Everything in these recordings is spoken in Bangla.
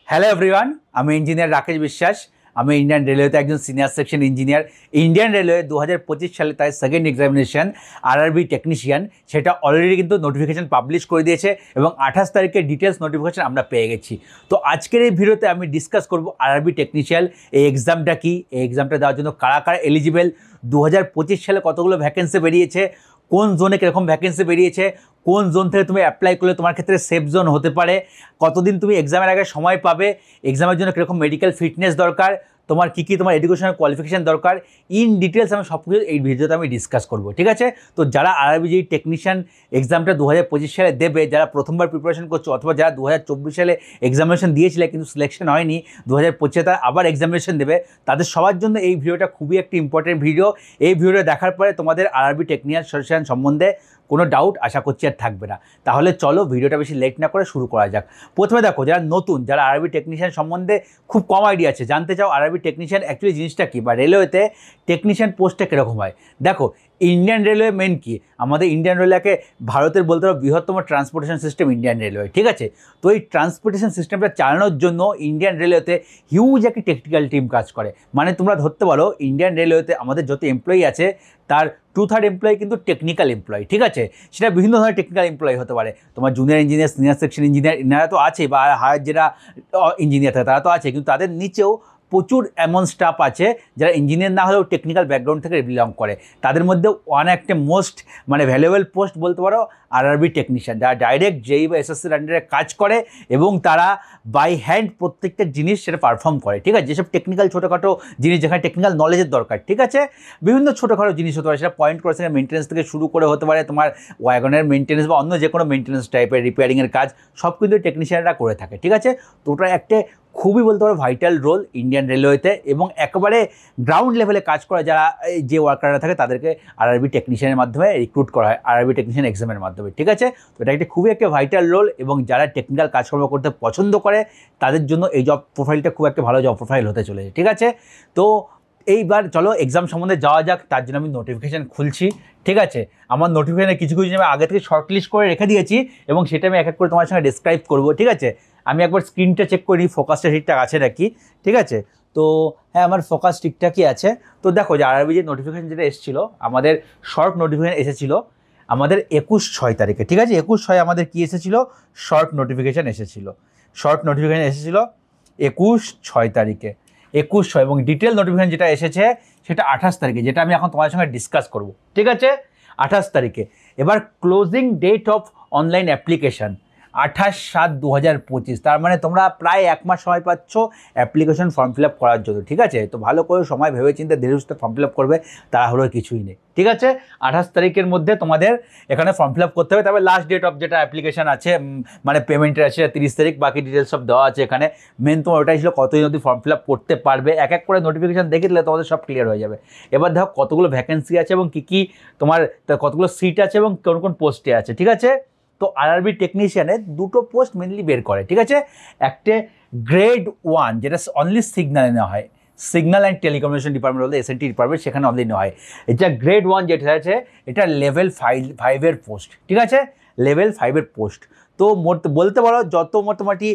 হ্যালো এভরিওয়ান, আমি ইঞ্জিনিয়ার রাকেশ বিশ্বাস। আমি ইন্ডিয়ান রেলওয়েতে একজন senior section engineer. Indian railway 2025 সালে তার সেকেন্ড এক্সামিনেশন আরআরবি টেকনিশিয়ান সেটা অলরেডি কিন্তু নোটিফিকেশান পাবলিশ করে দিয়েছে এবং 28 তারিখে ডিটেলস নোটিফিকেশান আমরা পেয়ে গেছি। তো আজকের এই ভিডিওতে আমি ডিসকাস করব আরআরবি টেকনিশিয়ান এই এক্সামটা কি, এই এক্সামটা দেওয়ার জন্য কারা কারা এলিজিবল, 2025 সালে কতগুলো ভ্যাকেন্সি বেরিয়েছে, কোন জোনে কীরকম ভ্যাকেন্সি বেরিয়েছে, কোন জোন থেকে তুমি অ্যাপ্লাই করলে তোমার ক্ষেত্রে সেফ জোন হতে পারে, কতদিন তুমি এক্সামের আগে সময় পাবে, এক্সামের জন্য কীরকম মেডিকেল ফিটনেস দরকার, তোমার কী কী তোমার এডুকেশনাল কোয়ালিফিকেশান দরকার, ইন ডিটেলস আমি সব কিছু এই ভিডিওতে আমি ডিসকাস করবো। ঠিক আছে? তো যারা আরআরবি যে টেকনিশিয়ান এক্সামটা 2025 সালে দেবে, যারা প্রথমবার প্রিপারেশন করছো অথবা যারা 2024 সালে এক্সামিনেশন দিয়েছিলে কিন্তু সিলেকশন হয়নি, 2025 তারা আবার এক্সামিনেশন দেবে, তাদের সবার জন্য এই ভিডিওটা খুবই একটি ইম্পর্টেন্ট ভিডিও। এই ভিডিওটা দেখার পরে তোমাদের আরআরবি টেকনিশিয়ান সম্বন্ধে কোনো ডাউট আশা করছি আর থাকবে না। তাহলে চলো ভিডিওটা বেশি লেট না করে শুরু করা যাক। প্রথমে দেখো, যারা নতুন, যারা আরআরবি টেকনিশিয়ান সম্বন্ধে খুব কম আইডিয়া আছে, জানতে চাও আরআরবি টেকনিশিয়ান অ্যাকচুয়ালি জিনিসটা কী বা রেলওয়েতে টেকনিশিয়ান পোস্টটা কীরকম হয়। দেখো, ইন্ডিয়ান রেলওয়ে মেন কি, আমাদের ইন্ডিয়ান রেলওয়েকে ভারতের বলতে পারো বৃহত্তম ট্রান্সপোর্টেশন সিস্টেম ইন্ডিয়ান রেলওয়ে। ঠিক আছে? তো এই ট্রান্সপোর্টেশন সিস্টেমটা চালানোর জন্য ইন্ডিয়ান রেলওয়েতে হিউজ একটি টেকনিক্যাল টিম কাজ করে। মানে তোমরা ধরতে পারো ইন্ডিয়ান রেলওয়েতে আমাদের যত এমপ্লয়ি আছে তার 2/3 এমপ্লয়ি কিন্তু টেকনিক্যাল এমপ্লয়ি। ঠিক আছে? সেটা বিভিন্ন ধরনের টেকনিক্যাল এমপ্লয়ি হতে পারে, তোমার junior engineer, senior section engineer, এনারা তো আছে, বা হায়ার যেটা ইঞ্জিনিয়ার থাকে তারা তো আছে, কিন্তু তাদের নিচেও প্রচুর এমন স্টাফ আছে যারা ইঞ্জিনিয়ার না হলেও টেকনিক্যাল ব্যাকগ্রাউন্ড থেকে বিলং করে। তাদের মধ্যে একটা মোস্ট ভ্যালুয়েবল পোস্ট বলতে পারো আরআরবি টেকনিশিয়ান, যারা ডাইরেক্ট জেই বা এসএসসির আন্ডারে কাজ করে এবং তারা বাই হ্যান্ড প্রত্যেকটা জিনিস সেটা পারফর্ম করে। ঠিক আছে? যেসব টেকনিক্যাল ছোটোখাটো জিনিস যেখানে টেকনিক্যাল নলেজের দরকার, ঠিক আছে, বিভিন্ন ছোটোখাটো জিনিস হতে পারে, সেটা পয়েন্ট ক্রসিংয়ের মেনটেন্যান্স থেকে শুরু করে হতে পারে তোমার ওয়াগনের মেনটেন্যান্স বা অন্য যে কোনো মেনটেন্যান্স টাইপের রিপেয়ারিংয়ের কাজ, সব কিন্তু টেকনিশিয়ানরা করে থাকে। ঠিক আছে? তো ওটা একটা খুবই বলতে পারো ভাইটাল রোল ইন্ডিয়ান রেলওয়েতে, এবং একেবারে গ্রাউন্ড লেভেলে কাজ করা যারা যে ওয়ার্কাররা থাকে তাদেরকে আরআরবি টেকনিশিয়ানের মাধ্যমে রিক্রুট করা হয় আরআরবি টেকনিশিয়ান এক্সামের মাধ্যমে। ঠিক আছে? তো এটা একটা খুবই একটা ভাইটাল রোল, এবং যারা টেকনিক্যাল কাজকর্ম করতে পছন্দ করে তাদের জন্য এই জব প্রোফাইলটা খুব একটা ভালো জব প্রোফাইল হতে চলেছে। ঠিক আছে? তো এইবার চলো এক্সাম সম্বন্ধে যাওয়া যাক। তার জন্য আমি নোটিফিকেশান খুলছি। ঠিক আছে? আমার নোটিফিকেশানে কিছু কিছু আমি আগে থেকে শর্ট লিস্ট করে রেখে দিয়েছি এবং সেটা আমি এক এক করে তোমার সঙ্গে ডিসক্রাইব করবো। ঠিক আছে? আমি একবার স্ক্রিনটা চেক করি ফোকাসটা ঠিকঠাক আছে নাকি। ঠিক আছে? তো হ্যাঁ, আমার ফোকাস ঠিকঠাকই আছে। তো দেখো, যে আরআরবি যে নোটিফিকেশান যেটা এসেছিলো, আমাদের শর্ট নোটিফিকেশান এসেছিলো আমাদের 21/6 তারিখে। ঠিক আছে? 21/6 আমাদের কী এসেছিলো? শর্ট নোটিফিকেশান এসেছিলো। শর্ট নোটিফিকেশান এসেছিলো 21/6 তারিখে, 21/6, এবং ডিটেল নোটিফিকেশান যেটা এসেছে সেটা 28 তারিখে, যেটা আমি এখন তোমাদের সঙ্গে ডিসকাস করব। ঠিক আছে? 28 তারিখে। এবার closing date of online application 28/7/2025, তার মানে তোমরা প্রায় 1 মাস সময় পাচ্ছ অ্যাপ্লিকেশন ফর্ম ফিল আপ করার জন্য। ঠিক আছে? তো ভালো করে সময় ভেবে চিন্তে ধীরে সুস্থে ফর্ম ফিল আপ করবে, তাড়াহুড়োর কিছুই নেই। ঠিক আছে? 28 তারিখের মধ্যে তোমাদের এখানে ফর্ম ফিল আপ করতে হবে। তবে লাস্ট ডেট অফ যেটা অ্যাপ্লিকেশান আছে, মানে পেমেন্টের আছে 30 তারিখ, বাকি ডিটেলস সব দেওয়া আছে এখানে। মেন তোমার ওটাই ছিল কতদিন অবধি ফর্ম ফিল আপ করতে পারবে। এক এক করে নোটিফিকেশান দেখে দিলে তোমাদের সব ক্লিয়ার হয়ে যাবে। এবার দেখো কতগুলো ভ্যাকেন্সি আছে এবং কী তোমার কতগুলো সিট আছে এবং কোন কোন পোস্টে আছে। ঠিক আছে? তো আরআরবি টেকনিশিয়ানের দুটো পোস্ট মেনলি বের করে। ঠিক আছে? একটা গ্রেড 1, যেটা অনলি সিগন্যালে নেওয়া হয়, সিগন্যাল অ্যান্ড টেলিকমিউনিকেশন ডিপার্টমেন্ট বলতে এসএনটি ডিপার্টমেন্ট, সেখানে অনলি নেওয়া হয়। এটা গ্রেড 1 যেটা আছে এটা লেভেল 5-এর পোস্ট। ঠিক আছে? লেভেল 5-এর পোস্ট। তো বলতে পারো যত মোটামুটি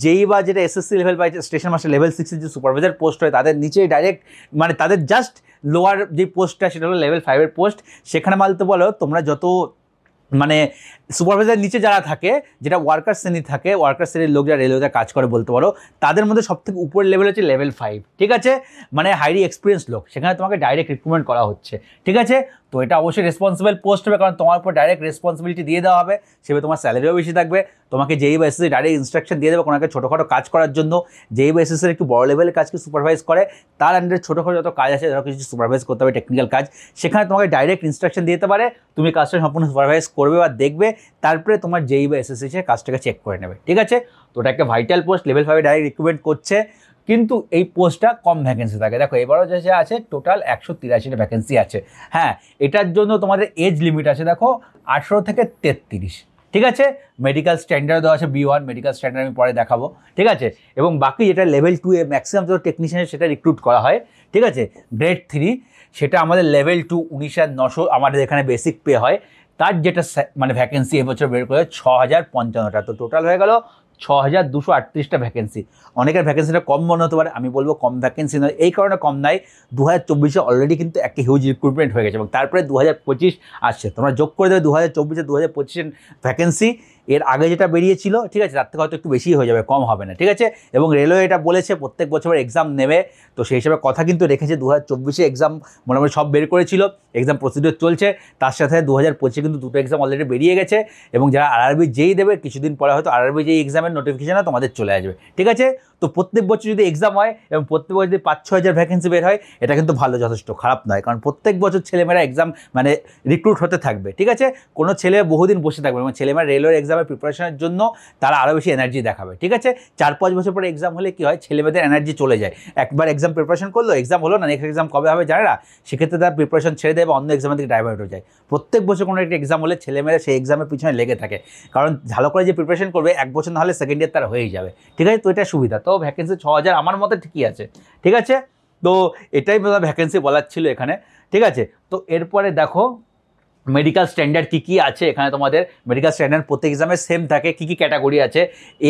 যেই বা যেটা এসএসসি লেভেল বা স্টেশন মাস্টার লেভেল 6-এর যে সুপারভাইজার পোস্ট হয় তাদের নিচেই ডাইরেক্ট, মানে তাদের জাস্ট লোয়ার যে পোস্টটা সেটা হলো লেভেল 5-এর পোস্ট। সেখানে বলতে বলো তোমরা যত মানে সুপারভাইজার নিচে যারা থাকে, যেটা ওয়ার্কার শ্রেণী থাকে, ওয়ার্কার শ্রেণীর লোক যারা রেলওয়েতে কাজ করে বলতে পারো, তাদের মধ্যে সবথেকে উপরের লেভেল হচ্ছে লেভেল 5। ঠিক আছে? মানে হাইলি এক্সপিরিয়েন্স লোক, সেখানে তোমাকে ডাইরেক্ট রিক্রুটমেন্ট করা হচ্ছে। ঠিক আছে? তো এটা অবশ্যই রেসপন্সিবল পোস্ট হবে, কারণ তোমার উপর ডাইরেক্ট রেসপন্সিবিলিটি দিয়ে দেওয়া হবে, সেভাবে তোমার স্যালারিও বেশি থাকবে। তোমাকে জেই বা এসএসসি ডাইরেক্ট ইনস্ট্রাকশন দিয়ে দেবে কোনো একটা ছোটোখাটো কাজ করার জন্য। জেই বা এসএসসির একটু বড় লেভেলের কাজকে সুপারভাইজ করে, তার আন্ডারে ছোটোখাটো যত কাজ আছে ধরো কিছু সুপারভাইজ করতে হবে টেকনিক্যাল কাজ, সেখানে তোমাকে ডাইরেক্ট ইনস্ট্রাকশন দিয়ে দিতে পারে, তুমি কাজটা সম্পূর্ণ সুপারভাইজ করবে বা দেখবে, তারপরে তোমার জেই বা এসএসসি সে কাজটাকে চেক করে নেবে। ঠিক আছে? তো ওটা একটা ভাইটাল পোস্ট, লেভেল 5-এ ডাইরেক্ট রিক্রুটমেন্ট করছে, কিন্তু এই পোস্টটা কম ভ্যাকেন্সি থাকে। দেখো এবারও যে আছে টোটাল 183টা ভ্যাকেন্সি আছে। হ্যাঁ, এটার জন্য তোমাদের এজ লিমিট আছে দেখো 18 থেকে 33। ঠিক আছে? মেডিকেল স্ট্যান্ডার্ড দেওয়া আছে B1, মেডিকেল স্ট্যান্ডার্ড আমি পরে দেখাবো। ঠিক আছে? এবং বাকি যেটা লেভেল 2-এ ম্যাক্সিমাম যত টেকনিশিয়ানের সেটা রিক্রুট করা হয়। ঠিক আছে? গ্রেড 3 সেটা আমাদের লেভেল 2 19,900 আমাদের এখানে বেসিক পে হয়। তার যেটা মানে ভ্যাকেন্সি এবছর বের করে 6,055টা, তো টোটাল হয়ে গেল 6238টা ভ্যাকেন্সি। অনেকের ভ্যাকেন্সিটা কম মনে হতে পারে, আমি বলবো কম ভ্যাকেন্সি নয়, এই কারণে কম নয় 2024 অলরেডি কিন্তু একটা হিউজ রিক্রুটমেন্ট হয়ে গেছে এবং তারপরে 2025 আসছে। তোমরা যোগ করে দেবে 2024 2025 ভ্যাকেন্সি, এর আগে যেটা বেরিয়েছিল, ঠিক আছে, তার থেকে হয়তো একটু বেশি হয়ে যাবে, কম হবে না, ঠিক আছে। এবং রেলওয়ে এটা বলেছে প্রত্যেক বছর এক্সাম নেবে, তো সেই হিসাবে কথা কিন্তু রেখেছে। 2024 এক্সাম মোটামুটি সব বের করেছিল, এক্সাম প্রসিডিওর চলছে, তার সাথে 2025 কিন্তু দুটো এক্সাম অলরেডি বেরিয়ে গেছে এবং যারা আরআরবি যেই দেবে কিছুদিন পরে হয়তো আরআরবি যেই এক্সামের নোটিফিকেশানও তোমাদের চলে আসবে, ঠিক আছে। তো প্রত্যেক বছর যদি এক্সাম হয় এবং প্রত্যেক বছর যদি 5-6 হাজার ভ্যাকেন্সি বের হয়, এটা কিন্তু ভালো, যথেষ্ট খারাপ নয়, কারণ প্রত্যেক বছর ছেলেমেয়েরা এক্সাম মানে রিক্রুট হতে থাকবে, ঠিক আছে। কোনো ছেলে বহুদিন বসে থাকবে এবং ছেলেমেয়েরা রেলওয়ের এক্সামের প্রিপারেশনের জন্য তারা আরও বেশি এনার্জি দেখাবে, ঠিক আছে। 4-5 বছর পরে এক্সাম হলে কী হয়, ছেলেমেয়েদের এনার্জি চলে যায়। একবার এক্সাম প্রিপারেশন করলো, এক্সাম হলো না, নেক্সট এক্সাম কবে হবে জানে না, সেক্ষেত্রে তার প্রিপারেশন ছেড়ে দেয় বা অন্য এক্সামের দিকে ডাইভার্ট হয়ে যায়। প্রত্যেক বছর কোনো একটা এক্সাম হলে ছেলেমেয়েরা সেই এক্সামের পিছনে লেগে থাকে, কারণ ভালো করে যে প্রিপারেশন করবে 1 বছর না হলে সেকেন্ড ইয়ার তার হয়েই যাবে, ঠিক আছে। তো এটা সুবিধা। তো ভ্যাকেন্সি 6000 আমার মতে ঠিকই আছে, ঠিক আছে। তো এটাই ভ্যাকেন্সি বলার ছিল এখানে, ঠিক আছে। তো এরপরে দেখো মেডিকেল স্ট্যান্ডার্ড কী কী আছে এখানে। তোমাদের মেডিকেল স্ট্যান্ডার্ড প্রত্যেক এক্সামে সেম থাকে। কী কী ক্যাটাগরি আছে,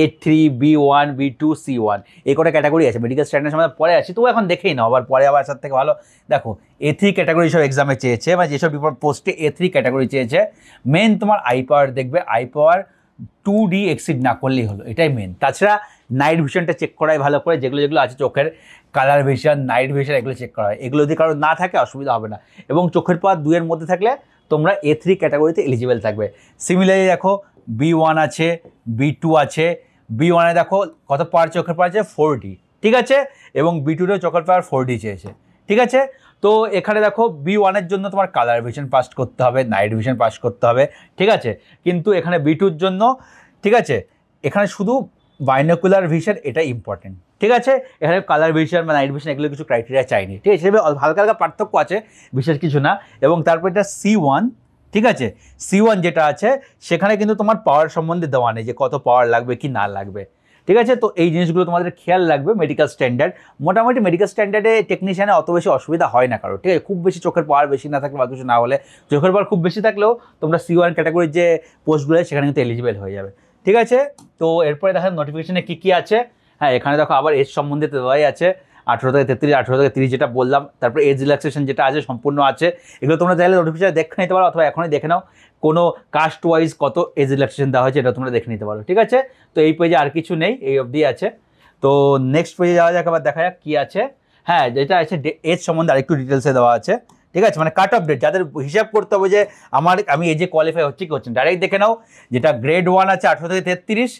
A3, B1, B2, C1, এই কটা ক্যাটাগরি আছে। মেডিকেল স্ট্যান্ডার্ড আমাদের পরে আছে, তো এখন দেখেই নাও, আবার পরে আবার সাথে থেকে ভালো দেখো। A3 ক্যাটাগরি সব এক্সামে চেয়েছে, মানে যেসব পোস্টে A3 ক্যাটাগরি চেয়েছে, মেন তোমার আই পাওয়ার দেখবে, আই পাওয়ার 2D এক্সিড না করলেই হলো, এটাই মেন। তাছাড়া নাইট ভিশনটা চেক করাই ভালো করে, যেগুলো যেগুলো আছে চোখের কালার ভিশন, নাইট ভিশন, এগুলো চেক করা হয়। এগুলো যদি কারো না থাকে অসুবিধা হবে না, এবং চোখের পাওয়ার 2 এর মধ্যে থাকলে তোমরা A3 ক্যাটাগরিতে এলিজিবল থাকবে। সিমিলারলি দেখো B1 আছে, B2 আছে। B1-এ দেখো কত পাওয়ার চোখের পাওয়ার আছে 4D, ঠিক আছে, এবং B2-তে চোখের পাওয়ার 4D চেয়েছে, ঠিক আছে। তো এখানে দেখো B1-এর জন্য তোমার কালার ভিশন পাস করতে হবে, নাইট ভিশন পাস করতে হবে, ঠিক আছে। কিন্তু এখানে B2-র জন্য, ঠিক আছে, এখানে শুধু বাইনোকুলার ভিশন, এটা ইম্পর্টেন্ট, ঠিক আছে। এখানে কালার ভিশন বা নাইট ভিশন এগুলো কিছু ক্রাইটেরিয়া চাইনি, ঠিক আছে। হিসেবে হালকা হালকা পার্থক্য আছে, বিশেষ কিছু না। এবং তারপর এটা C1, ঠিক আছে। C1 যেটা আছে সেখানে কিন্তু তোমার পাওয়ার সম্বন্ধে দেওয়া নেই যে কত পাওয়ার লাগবে কি না লাগবে, ঠিক আছে। তো এই জিনিসগুলো তোমাদের খেয়াল রাখবে। মেডিকেল স্ট্যান্ডার্ড, মোটামুটি মেডিকেল স্ট্যান্ডার্ডে টেকনিশিয়ানে অত বেশি অসুবিধা হয় না কারো, ঠিক আছে। খুব বেশি চোখের পাওয়ার বেশি না থাকলে বা কিছু না হলে, চোখের পাওয়ার খুব বেশি থাকলেও তোমরা C1 ক্যাটাগরির যে পোস্টগুলো সেখানে কিন্তু এলিজিবল হয়ে যাবে, ঠিক আছে। তো এরপরে দেখেন নোটিফিকেশনে কী কী আছে। হ্যাঁ, এখানে দেখো আবার এজ সম্বন্ধে দেওয়াই আছে, 18 থেকে 33, 18 থেকে 30 যেটা বললাম। তারপরে এজ রিল্যাক্সেশন যেটা আছে সম্পূর্ণ আছে, এগুলো তোমরা চাইলে নোটিফিকেশন দেখে নিতে পারো, অথবা এখনই দেখে নাও কোনো কাস্ট ওয়াইজ কত এজ রিল্যাক্সেশন দেওয়া হয়েছে, এটা তোমরা দেখে নিতে পারো, ঠিক আছে। তো এই পেজে আর কিছু নেই, এই অবধি আছে। তো নেক্সট পেজে যাওয়া যাক, আবার দেখা যাক কী আছে। হ্যাঁ, যেটা আছে এজ সম্বন্ধে আরেকটু ডিটেলসে দেওয়া আছে, ঠিক আছে। মানে কাট অফ ডেট, যাদের হিসাব করতে হবে যে আমি এজে কোয়ালিফাই হচ্ছে কি হচ্ছে, ডাইরেক্ট দেখে নাও। যেটা গ্রেড 1 আছে 18 থেকে 33,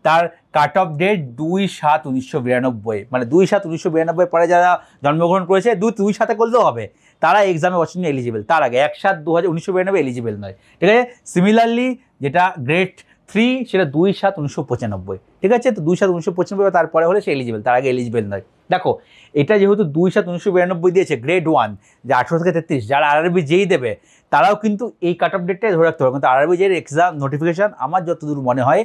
তার কাট অফ ডেট 2/7/1992, মানে 2/7/1992 পরে যারা জন্মগ্রহণ করেছে, 2/7 করলেও হবে, তারা এক্সামে বসার জন্য এলিজিবল। তার আগে 1/7/1992 এলিজিবল নয়, ঠিক আছে। সিমিলারলি যেটা গ্রেড 3 সেটা 2/7/1995, ঠিক আছে। তো 2/7/1995 তারপরে হলে সে এলিজিবল, তার আগে এলিজিবল নয়। দেখো এটা যেহেতু 2/7/1992 দিয়েছে, গ্রেড 1 যে 18 থেকে 33, যারা আরআরবি যেই দেবে তারাও কিন্তু এই কাট অফ ডেটটাই ধরে রাখতে হবে। কিন্তু আরআরবি যেই এক্সাম নোটিফিকেশান আমার যতদূর মনে হয়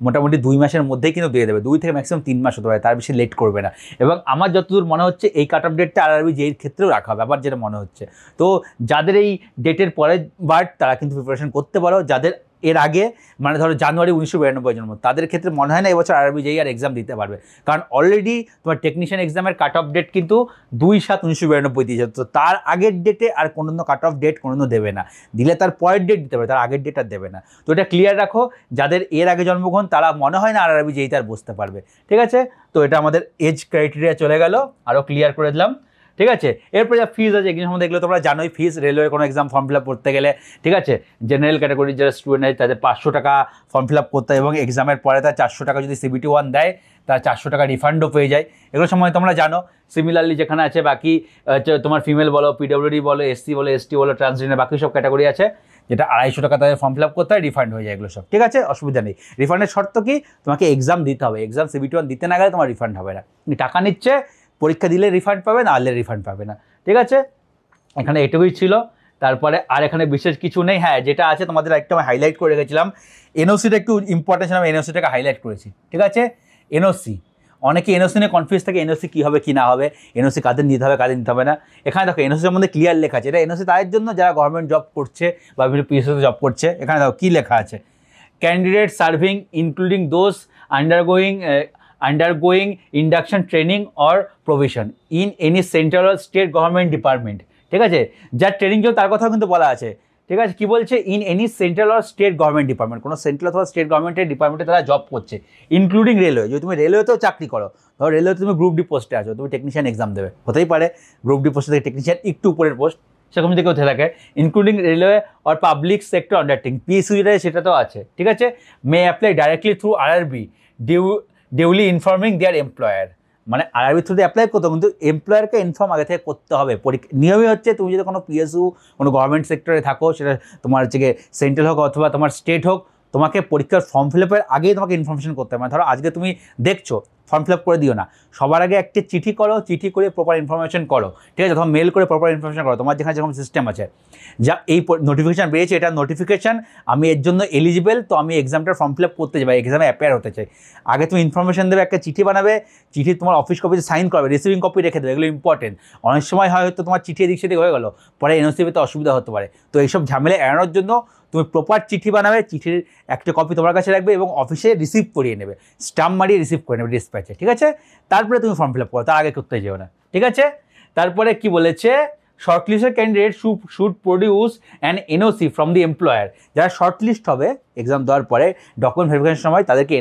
মোটামুটি 2 মাসের মধ্যেই কিন্তু দিয়ে দেবে, 2 থেকে ম্যাক্সিমাম 3 মাস হতে পারে, তার বেশি লেট করবে না। এবং আমার যতদূর মনে হচ্ছে এই কাট অফ ডেটটা আরআরবি যেই ক্ষেত্রেও রাখা হবে, আবার যেটা মনে হচ্ছে। তো যাদের এই ডেটের পরে বার তারা কিন্তু প্রিপারেশন করতে পারো, যাদের এর আগে মানে ধরো জানুয়ারি 1992 জন্ম, তাদের ক্ষেত্রে মনে হয় না এবছর আরআরবি যেই আর এক্সাম দিতে পারবে, কারণ অলরেডি তোমার টেকনিশিয়ান এক্সামের কাট অফ ডেট কিন্তু 2/7/1992 দিয়েছে। তো তার আগের ডেটে আর কোনো কাট অফ ডেট কোনো দেবে না, দিলে তার পরের ডেট দিতে পারে, তার আগের ডেট আর দেবে না। তো এটা ক্লিয়ার রাখো, যাদের এর আগে জন্মগ্রহণ তারা মনে হয় না আরআরবি যেই তার বসতে পারবে, ঠিক আছে। তো এটা আমাদের এজ ক্রাইটেরিয়া চলে গেল, আরও ক্লিয়ার করে দিলাম, ঠিক আছে। এরপরে যা ফিজ আছে এগুলো সম্বন্ধে, এগুলো তোমরা জানোই। ফিজ রেলওয়ে কোনো এক্সাম ফর্ম ফিল আপ করতে গেলে, ঠিক আছে, জেনারেল ক্যাটাগরির যারা স্টুডেন্ট আছে তাদের 500 টাকা ফর্ম ফিল আপ করতে হয়, এবং এক্সামের পরে তার 400 টাকা যদি CBT 1 দেয় তার 400 টাকা রিফান্ডও পেয়ে যায়, এগুলো সময় তোমরা জানো। সিমিলারলি যেখানে আছে বাকি তোমার ফিমেল বলো, PWD বলো, SC বলো, ST বলো, ট্রান্সজেন্ডার, বাকি সব ক্যাটাগরি আছে যেটা 250 টাকা তাদের ফর্ম ফিল আপ করতে হয়, রিফান্ড হয়ে যায় এগুলো সব, ঠিক আছে, অসুবিধা নেই। রিফান্ডের শর্ত কি, তোমাকে এক্সাম দিতে হবে, এক্সাম CBT 1 দিতে না গেলে তোমার রিফান্ড হবে না। টাকা নিচ্ছে, পরীক্ষা দিলে রিফান্ড পাবে, না হলে রিফান্ড পাবে না, ঠিক আছে। এখানে এটুকুই ছিল, তারপরে আর এখানে বিশেষ কিছু নেই। হ্যাঁ, যেটা আছে তোমাদের একটু আমি হাইলাইট করে রেখেছিলাম, এনওসিটা একটু ইম্পর্টেন্ট, আমি এনওসিটাকে হাইলাইট করেছি, ঠিক আছে। এনওসি, অনেকে এনওসি নিয়ে কনফিউজ থাকে, এনওসি কী হবে কি না হবে, এনওসি কাদের নিতে হবে কাদের নিতে হবে না। এখানে দেখো এনওসি সম্বন্ধে ক্লিয়ার লেখা আছে, এটা এনওসি তাদের জন্য যারা গভর্নমেন্ট জব করছে বা বিভিন্ন PSOতে জব করছে। এখানে দেখো কী লেখা আছে, candidate serving including those undergoing induction training or provision in any central or state government department, ঠিক আছে, যার ট্রেনিং কেউ তার কথাও কিন্তু বলা আছে, ঠিক আছে, কি বলছে, in any central or state government department, কোনো সেন্ট্রাল অথবা স্টেট গভর্নমেন্টের ডিপার্টমেন্টে তারা জব করছে, ইনক্লুডিং রেলওয়ে। যদি তুমি রেলওয়েতেও চাকরি করো, ধরো রেলওয়েতে তুমি গ্রুপ ডি পোস্টে আছো, তুমি টেকনিশিয়ান এক্সাম দেবে, হতেই পারে গ্রুপ ডি পোস্টে থেকে টেকনিশিয়ান একটু উপরের পোস্ট, সেরকম থেকে হতে থাকে, including railway or public sector undertaking, PSU যেটা সেটা তো আছে, ঠিক আছে, may apply directly through RRB duly informing their employer, মানে আরআরবি থ্রুতে অ্যাপ্লাই করতে, কিন্তু এমপ্লয়ারকে ইনফর্ম আগে থেকে করতে হবে। নিয়মই হচ্ছে তুমি যদি কোনো পিএসইউ কোনো গভর্নমেন্ট সেক্টরে থাকো, সেটা তোমার হচ্ছে গিয়ে সেন্ট্রাল হোক অথবা তোমার স্টেট হোক, তোমাকে পরীক্ষার ফর্ম ফিল আপের আগেই তোমাকে ইনফরমেশন করতে হবে। মানে ধরো আজকে তুমি দেখছো, ফর্ম ফিল আপ করে দিও না, সবার আগে একটা চিঠি করো, চিঠি করে প্রপার ইনফরমেশন করো, ঠিক আছে, অথবা মেল করে প্রপার ইনফরমেশন করো, তোমার যেখানে যেরকম সিস্টেম আছে, যা এই নোটিফিকেশান বেরিয়েছে, এটা নোটিফিকেশান, আমি এর জন্য এলিজিবল, তো আমি এক্সামটার ফর্ম ফিল আপ করতে যাই, এক্সামে অ্যাপিয়ার হতে চাই, আগে তুমি ইনফরমেশন দেবে, একটা চিঠি বানাবে, চিঠি তোমার অফিস কপিতে সাইন করবে, রিসিভিং কপি রেখে দেবে, এগুলো ইম্পর্টেন্ট। অনেক সময় হয়তো তোমার চিঠি এদিক সেদিক হয়ে গেলো, পরে এনওসি পেতে অসুবিধা হতে পারে, তো এইসব ঝামেলা এড়ানোর জন্য তুমি প্রপার চিঠি বানাবে, চিঠির একটা কপি তোমার কাছে রাখবে এবং অফিসে রিসিভ করিয়ে নেবে, স্টাম্প মারিয়ে রিসিভ করে নেবে ডিসপ্যাচে, ঠিক আছে, তারপরে তুমি ফর্ম ফিল আপ করো, তার আগে করতে যেও না, ঠিক আছে। তারপরে কি বলেছে, shortlisted candidate should produce an NOC from the employer, যারা শর্টলিস্ট হবে এক্সাম দেওয়ার পরে ডকুমেন্ট ভেরিফিকেশনের সময় তাদেরকে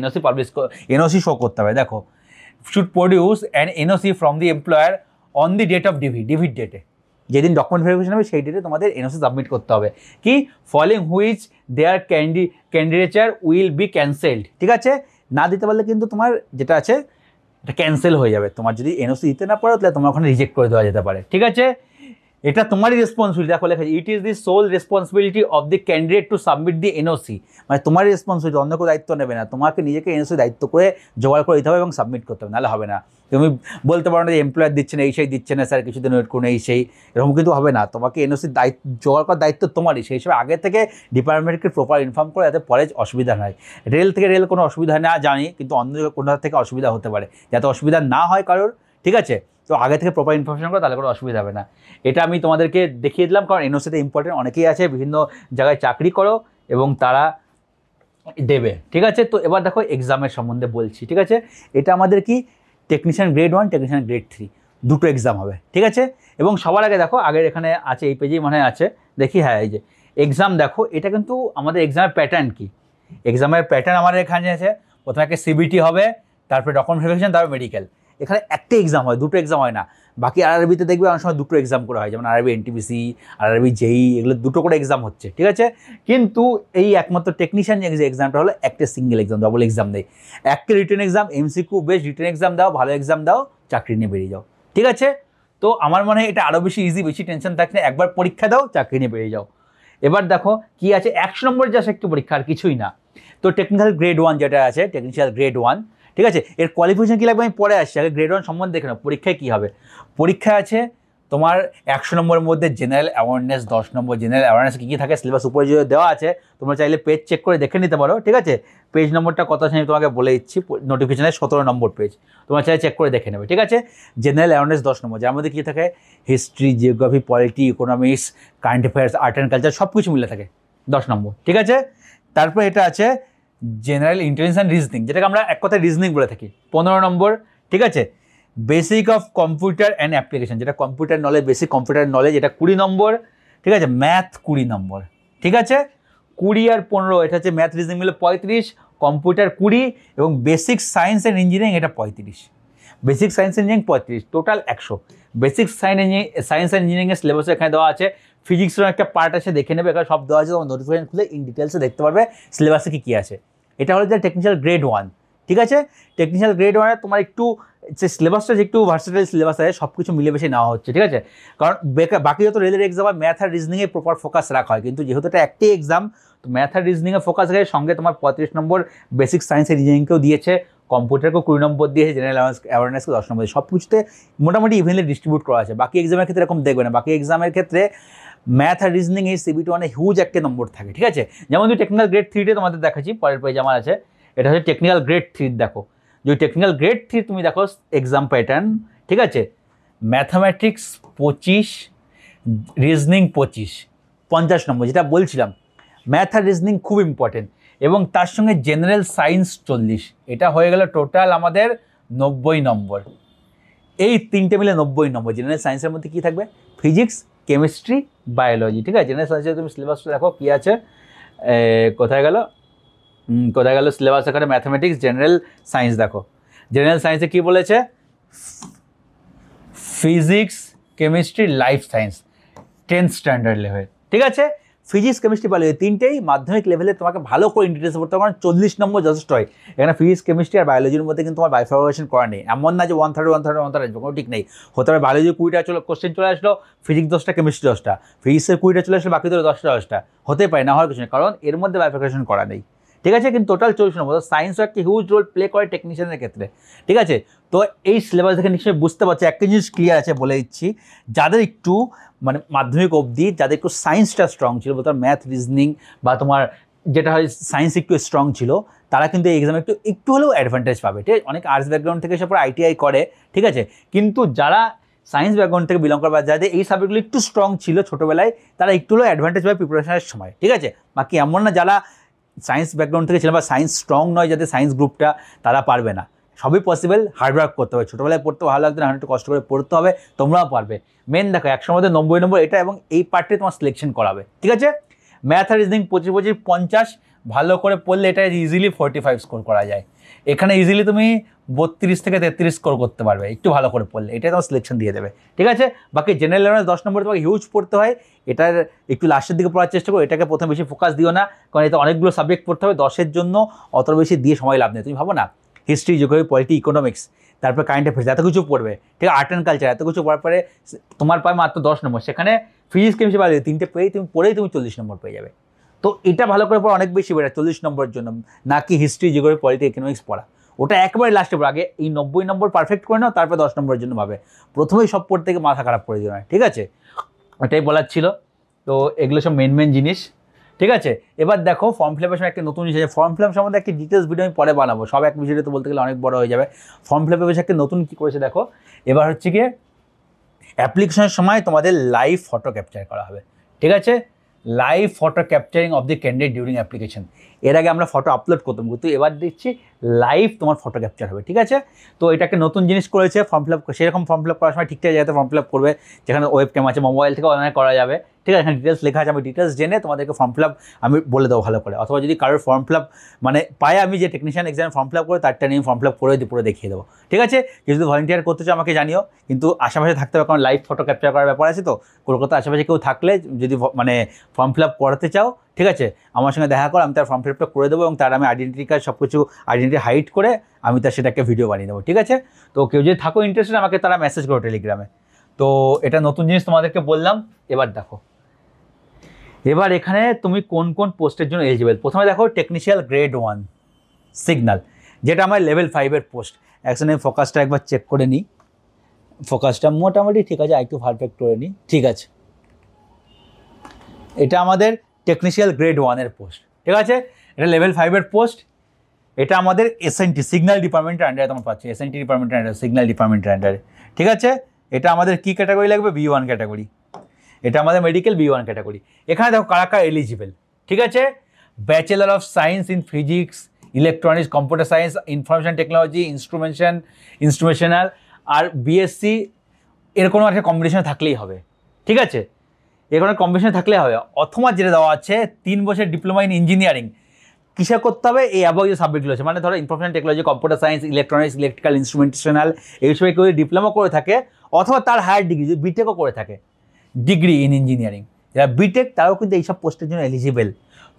এনওসি শো করতে হবে। দেখো, should produce an NOC from the employer on the date of ডিভিড ডেটে, যেদিন ডকুমেন্ট ভেরিফিকেশন হবে সেই ডেটে তোমাদের এনওসি সাবমিট করতে হবে, কি following which their candidature will be cancelled, ঠিক আছে, না দিতে পারলে কিন্তু তোমার যেটা আছে এটা ক্যান্সেল হয়ে যাবে, তোমার যদি এনওসি দিতে না পারো তাহলে তোমার ওখানে রিজেক্ট করে দেওয়া যেতে পারে, ঠিক আছে, এটা তোমারই রেসপন্সিবিলিটি। দেখো লেখা আছে, it is the sole responsibility of the candidate to submit the NOC, মানে তোমারই রেসপন্সিবিলিটি, অন্য কেউ দায়িত্ব নেবে না, তোমাকে নিজেকে এনওসি দায়িত্ব করে জোগাড় করে দিতে হবে এবং সাবমিট করতে হবে, নাহলে হবে না। তুমি বলতে পারো না যে এমপ্লয়ার দিচ্ছে না, এই সেই দিচ্ছে না স্যার, কিছুদিন ওয়েট করুন, এই সেই, এরকম কিন্তু হবে না, তোমাকে এনওসি জোগাড় করার দায়িত্ব তোমারই, সেই হিসেবে আগে থেকে ডিপার্টমেন্টকে প্রপার ইনফর্ম করে, যাতে পরে অসুবিধা হয়। রেল কোনো অসুবিধা না জানি, কিন্তু অন্য কোনো থেকে অসুবিধা হতে পারে, যাতে অসুবিধা না হয় কারোর, ঠিক আছে, তো আগে থেকে প্রপার ইনফরমেশন করো, তাহলে কোনো অসুবিধা হবে না। এটা আমি তোমাদেরকে দেখিয়ে দিলাম, কারণ এনওসিতে ইম্পর্টেন্ট, অনেকেই আছে বিভিন্ন জায়গায় চাকরি করো এবং তারা দেবে, ঠিক আছে। তো এবার দেখো এক্সামের সম্বন্ধে বলছি, ঠিক আছে, এটা আমাদের কি টেকনিশিয়ান গ্রেড 1, টেকনিশিয়ান গ্রেড 3 দুটো এক্সাম হবে, ঠিক আছে। এবং সবার আগে দেখো, আগের এখানে আছে, এই পেজেই মনে আছে, দেখি, হ্যাঁ, এই যে এক্সাম দেখো, এটা কিন্তু আমাদের এক্সামের প্যাটার্ন কি, এক্সামের প্যাটার্ন আমাদের এখানে আছে, প্রথমে একটা সিবিটি হবে, তারপরে ডকুমেন্ট ভেরিফিকেশন, তারপর মেডিকেল, এখানে একটা এক্সাম হয়, দুটো এক্সাম হয় না। বাকি আরআরবিতে দেখবে অনেক সময় দুটো এক্সাম করে হয়, যেমন আরআরবি এনটিপিসি, আরআরবি জেই, এগুলো দুটো করে এক্সাম হচ্ছে, ঠিক আছে। কিন্তু এই একমাত্র টেকনিশিয়ান যে এক্সামটা হলো একটা সিঙ্গেল এক্সাম, ডবল এক্সাম নেই, একটা রিটেন এক্সাম, এমসিকিউ বেশ রিটেন এক্সাম দাও, ভালো এক্সাম দাও, চাকরি নিয়ে বেরিয়ে যাও, ঠিক আছে। তো আমার মনে হয় এটা আরও বেশি ইজি, বেশি টেনশন থাকে না, একবার পরীক্ষা দাও, চাকরি নিয়ে বেরিয়ে যাও। এবার দেখো কি আছে, 100 নম্বর জাস্ট একটু পরীক্ষা, আর কিছুই না। তো টেকনিক্যাল গ্রেড 1 যেটা আছে, টেকনিক্যাল গ্রেড 1, ঠিক আছে, এর কোয়ালিফিকেশন কী লাগবে আমি পরে আসছি, আগে গ্রেড 1 সম্বন্ধে দেখে নাও। পরীক্ষায় কী হবে, পরীক্ষা আছে তোমার 100 নম্বরের মধ্যে জেনারেল অ্যাওয়ারনেস, 10 নম্বর জেনারেল অ্যাওয়ারনেস কী কী থাকে, সিলেবাস উপরে যে দেওয়া আছে, তোমরা চাইলে পেজ চেক করে দেখে নিতে পারো, ঠিক আছে। পেজ নম্বরটা কত আছে আমি তোমাকে বলে দিচ্ছি, নোটিফিকেশনের 17 নম্বর পেজ, তোমরা চাইলে চেক করে দেখে নেবে, ঠিক আছে। জেনারেল অ্যাওয়ারনেস 10 নম্বর, যার মধ্যে কী থাকে, history, geography, polity, economics, current affairs, art and culture, সব কিছু মিলে থাকে, 10 নম্বর, ঠিক আছে। তারপরে এটা আছে জেনারেল ইন্টেলিজেন্স অ্যান্ড রিজনিং, যেটাকে আমরা এক কথায় রিজনিং বলে থাকি, 15 নম্বর, ঠিক আছে। Basic of computer and application, যেটা computer knowledge, basic computer knowledge, এটা 20 নম্বর, ঠিক আছে। ম্যাথ 20 নম্বর, ঠিক আছে, 20 আর 15, এটা হচ্ছে ম্যাথ রিজনিং মিলে 35, কম্পিউটার 20 এবং বেসিক সায়েন্স অ্যান্ড ইঞ্জিনিয়ারিং এটা 35, basic science engineering 35, total 100। Basic science and ইঞ্জিনিয়ারিংয়ের সিলেবাস এখানে দেওয়া আছে, ফিজিক্সেরও একটা পার্ট আছে, দেখে নেবে, এখানে সব দেওয়া আছে, তোমার নোটিফিকেশন খুলে ইন ডিটেলসে দেখতে পারবে সিলেবাসে কী কী আছে। এটা হলো যে টেকনিক্যাল গ্রেড 1, ঠিক আছে। টেকনিক্যাল গ্রেড 1 তোমার একটু যে সিলেবাসটা যে একটু ভার্সেটাইল সিলেবাস আছে, সব কিছু মিলে বেশি নেওয়া হচ্ছে, ঠিক আছে। কারণ বাকি যত রেলের এক্সাম হয় ম্যাথ আর রিজনিংয়ে প্রপার ফোকাস রাখা হয়, কিন্তু যেহেতু এটা একটি এক্সাম, তো ম্যাথ আর রিজনিংয়ে ফোকাস রাখে, সঙ্গে তোমার 35 নম্বর বেসিক সায়েন্স আর ইঞ্জিনিয়ারিংকেও দিয়েছে, কম্পিউটারকেও 20 নম্বর দিয়েছে, জেনারেল অ্যাওয়ারনেসকে 10 নম্বর, সব কিছুতে মোটামুটি ইভেনলি ডিস্ট্রিবিউট করা আছে। বাকি এক্সামের ক্ষেত্রে এরকম দেখবে না, বাকি এক্সামের ক্ষেত্রে ম্যাথ আর রিজনিং এই সিবিটি 1 হিউজ একটা নম্বর থাকে, ঠিক আছে। যেমন যদি টেকনিক্যাল গ্রেড 3 তোমাদের দেখাচ্ছি, পরের পেজ আমার আছে, এটা হচ্ছে টেকনিক্যাল গ্রেড 3, দেখো যদি টেকনিক্যাল গ্রেড 3 তুমি দেখো এক্সাম প্যাটার্ন, ঠিক আছে, ম্যাথামেটিক্স 25, রিজনিং 25, 50 নম্বর, যেটা বলছিলাম ম্যাথ আর রিজনিং খুব ইম্পর্টেন্ট। এবং তার সঙ্গে জেনারেল সায়েন্স 40, এটা হয়ে গেল টোটাল আমাদের 90 নম্বর। এই তিনটে মিলে 90 নম্বর। জেনারেল সায়েন্সের মধ্যে কী থাকবে? ফিজিক্স, কেমিস্ট্রি, বায়োলজি, ঠিক আছে। জেনারেল সায়েন্সে তুমি সিলেবাসটা দেখো কী আছে, কোথায় গেল সিলেবাস, এখানে ম্যাথামেটিক্স, জেনারেল সায়েন্স দেখো। জেনারেল সায়েন্সে কী বলেছে? Physics, chemistry, life science 10th standard level, ঠিক আছে। ফিজিক্স, কেমিস্ট্রি, বায়োলজি তিনটেই মাধ্যমিক লেভেলে তোমাকে ভালো করে ইন্টারেস্ট করতে হবে, কারণ 40 নম্বর যথেষ্ট হয়। এখানে ফিজিক্স, কেমিস্ট্রি আর বায়োলজির মধ্যে কিন্তু তোমার বাইফরমেশন করা নেই, এমন না যে 130 আসবে, কোনো ঠিক নেই। হতে পারে বায়োলজি 20টা কোশ্চেন চলে আসলো, ফিজিক্স 10টা, কেমিস্ট্রি 10টা, ফিজিক্সের 20টা চলে আসলো, বাকি ধরো 10টা হতে পারে, না হওয়ার কিছু নেই, কারণ এর মধ্যে বাইফরমেশন করা নেই, ঠিক আছে। কিন্তু টোটাল 40 নম্বর। সায়েন্সও একটা হিউজ রোল প্লে করে টেকনিশিয়ানের ক্ষেত্রে, ঠিক আছে। তো এই সিলেবাস দেখে নিশ্চয়ই বুঝতে পারছি, একটা জিনিস ক্লিয়ার আছে, বলে দিচ্ছি। যাদের একটু মানে মাধ্যমিক অবধি যাদের একটু সায়েন্সটা স্ট্রং ছিল, তোমার ম্যাথ, রিজনিং বা তোমার যেটা হয় সায়েন্স একটু স্ট্রং ছিল, তারা কিন্তু এই এক্সামে একটু হলেও অ্যাডভান্টেজ পাবে, ঠিক আছে। অনেক আর্টস ব্যাকগ্রাউন্ড থেকে এসে পরে ITI করে, ঠিক আছে। কিন্তু যারা সায়েন্স ব্যাকগ্রাউন্ড থেকে বিলং করে বা যাদের এই সাবজেক্টগুলো একটু স্ট্রং ছিল ছোটোবেলায়, তারা একটু হলেও অ্যাডভান্টেজ পাবে প্রিপারেশনের সময়, ঠিক আছে। বাকি এমন না যারা সায়েন্স ব্যাকগ্রাউন্ড থেকে ছিল বা সায়েন্স স্ট্রং নয় যাদের সায়েন্স গ্রুপটা, তারা পারবে না। সবই পসিবল, হার্ডওয়ার্ক করতে হবে। ছোটোবেলায় পড়তে ভালো লাগতো না, একটু কষ্ট করে পড়তে হবে, তোমরাও পারবে। মেন দেখো 100 মধ্যে 90 নম্বর এটা, এবং এই পার্টে তোমার সিলেকশন করাবে, ঠিক আছে। ম্যাথ আর রিজনিং 25 50 ভালো করে পড়লে এটা ইজিলি 45 স্কোর করা যায়। এখানে ইজিলি তুমি 32 থেকে 33 স্কোর করতে পারবে একটু ভালো করে পড়লে, এটাই তোমার সিলেকশন দিয়ে দেবে, ঠিক আছে। বাকি জেনারেল অ্যাওয়ারনেস 10 নম্বরে তোমাকে হিউজ পড়তে হয়, এটার একটু লাস্টের দিকে পড়ার চেষ্টা করো। এটাকে প্রথমে বেশি ফোকাস দিও না, কারণ এটা অনেকগুলো সাবজেক্ট পড়তে হবে, 10-এর জন্য অত বেশি দিয়ে সময় লাভ নেই। তুমি ভাবো না হিস্ট্রি, জিওগ্রাফি, পলিটি, ইকোনমিক্স, তারপর কারেন্ট অ্যাফেয়ার্স, এত কিছু পড়বে, ঠিক আছে। আর্ট অ্যান্ড কালচার, এত কিছু পড়ার পরে তোমার পায় মাত্র 10 নম্বর। সেখানে ফিজিক্স, কেমিস্ট্রি, বায়োলজি তিনটে পড়েই তুমি 40 নম্বর পেয়ে যাবে। তো এটা ভালো করে পড়া অনেক বেশি বেটার 40 নম্বরের জন্য, না কি হিস্ট্রি, জিওগ্রাফি, পলিটি, ইকোনমিক্স পড়া। ওটা একবারে লাস্টে পড়া, আগে এই 90 নম্বর পারফেক্ট করে নাও, তারপর 10 নম্বরের জন্য ভাবে। প্রথমেই সব পড়তে গিয়ে মাথা খারাপ করে দিও না, ঠিক আছে। এটাই বলার ছিল। তো এগুলো সব মেন জিনিস, ঠিক আছে। এবার দেখো ফর্ম ফিল আপের সময় একটা নতুন জিনিস আছে। ফর্ম ফিল আপ সম্বন্ধে একটা ডিটেলস ভিডিও আমি পরে বানাবো, সব এক ভিডিওতে বলতে গেলে অনেক বড় হয়ে যাবে। ফর্ম ফিল আপের বিষয়ে একটা নতুন কী করেছে দেখো, এবার হচ্ছে গিয়ে অ্যাপ্লিকেশনের সময় তোমাদের লাইভ ফটো ক্যাপচার করা হবে, ঠিক আছে। Live photo capturing of the candidate during application. এর আগে আমরা ফটো আপলোড করতাম, কিন্তু এবার দেখছি লাইভ তোমার ফটো ক্যাপচার হবে, ঠিক আছে। তো এটাকে নতুন জিনিস করেছে। ফর্ম ফিল আপ সেরকম ফর্ম ফিল আপ করার সময় ঠিকঠাক জায়গাতে ফর্ম ফিল আপ করবে, যেখানে ওয়েব ক্যাম আছে, মোবাইল থেকে অনলাইন করা যাবে, ঠিক আছে। এখানে ডিটেলস লেখা আছে, আমি ডিটেলস জেনে তোমাদেরকে ফর্ম ফিল আপ আমি বলে দেবো ভালো করে। অথবা যদি কারোর ফর্ম ফিল আপ মানে পায়, আমি যে টেকনিশিয়ান এক্সামে ফর্ম ফিল আপ করে তারটা নিয়ে ফর্ম ফিল আপ করে পুরো দেখিয়ে দেবো, ঠিক আছে। কেউ যদি ভলেন্টিয়ার করতে চাও আমাকে জানিও, কিন্তু আশেপাশে থাকতে হবে, কারণ লাইভ ফটো ক্যাপচার করার ব্যাপার আছে। তো কলকাতার আশেপাশে কেউ থাকলে যদি মানে ফর্ম ফিল আপ করাতে চাও, ঠিক আছে, আমার সঙ্গে দেখা করো, আমি তার ফর্ম ফিল আপটা করে দেবো, এবং তার আমি আইডেন্টিটি কার্ড সব কিছু আইডেন্টিটি হাইড করে আমি তার সেটাকে ভিডিও বানিয়ে দেবো, ঠিক আছে। তো কেউ যদি থাকো ইন্টারেস্টেড, আমাকে তারা মেসেজ করো টেলিগ্রামে। তো এটা নতুন জিনিস তোমাদেরকে বললাম। এবার দেখো, এবার এখানে তুমি কোন কোন পোস্টের জন্য এলিজিবল। প্রথমে দেখো টেকনিশিয়াল গ্রেড 1 সিগন্যাল, যেটা আমার লেভেল 5-এর পোস্ট। একসাথে ফোকাসটা একবার চেক করে নিই, ফোকাসটা মোটামুটি ঠিক আছে, একটু পারফেক্ট করে নিই, ঠিক আছে। এটা আমাদের টেকনিশিয়াল গ্রেড 1-এর পোস্ট, ঠিক আছে। এটা লেভেল 5-এর পোস্ট। এটা আমাদের SNT সিগন্যাল ডিপার্টমেন্টের আন্ডারে তোমার পাচ্ছি, SNT ডিপার্টমেন্টের আন্ডারে, সিগন্যাল ডিপার্টমেন্টের আন্ডারে, ঠিক আছে। এটা আমাদের কী ক্যাটাগরি লাগবে? B1 category. এটা আমাদের মেডিকেল B1 ক্যাটাগরি। এখানে দেখো কারা কারা এলিজিবল, ঠিক আছে। Bachelor of science in physics, electronics, computer science, information technology, instrumentational আর BSc, এর কোনো একটা কম্বিনেশনে থাকলেই হবে, ঠিক আছে। এর কোনো কম্বিনেশনে থাকলে হবে। অথবা যেটা দেওয়া আছে 3 বছর ডিপ্লোমা ইন ইঞ্জিনিয়ারিং, কিসে করতে হবে? এই অ্যাবভ যে সাবজেক্টগুলো আছে, মানে ধরো information technology, computer science, electronics, electrical, instrumentational, এই সময় কেউ ডিপ্লোমা করে থাকে, অথবা তার হায়ার ডিগ্রি যদি বিটেকও করে থাকে, ডিগ্রি ইন ইঞ্জিনিয়ারিং, যারা বিটেক তারাও কিন্তু এইসব পোস্টের জন্য এলিজিবল।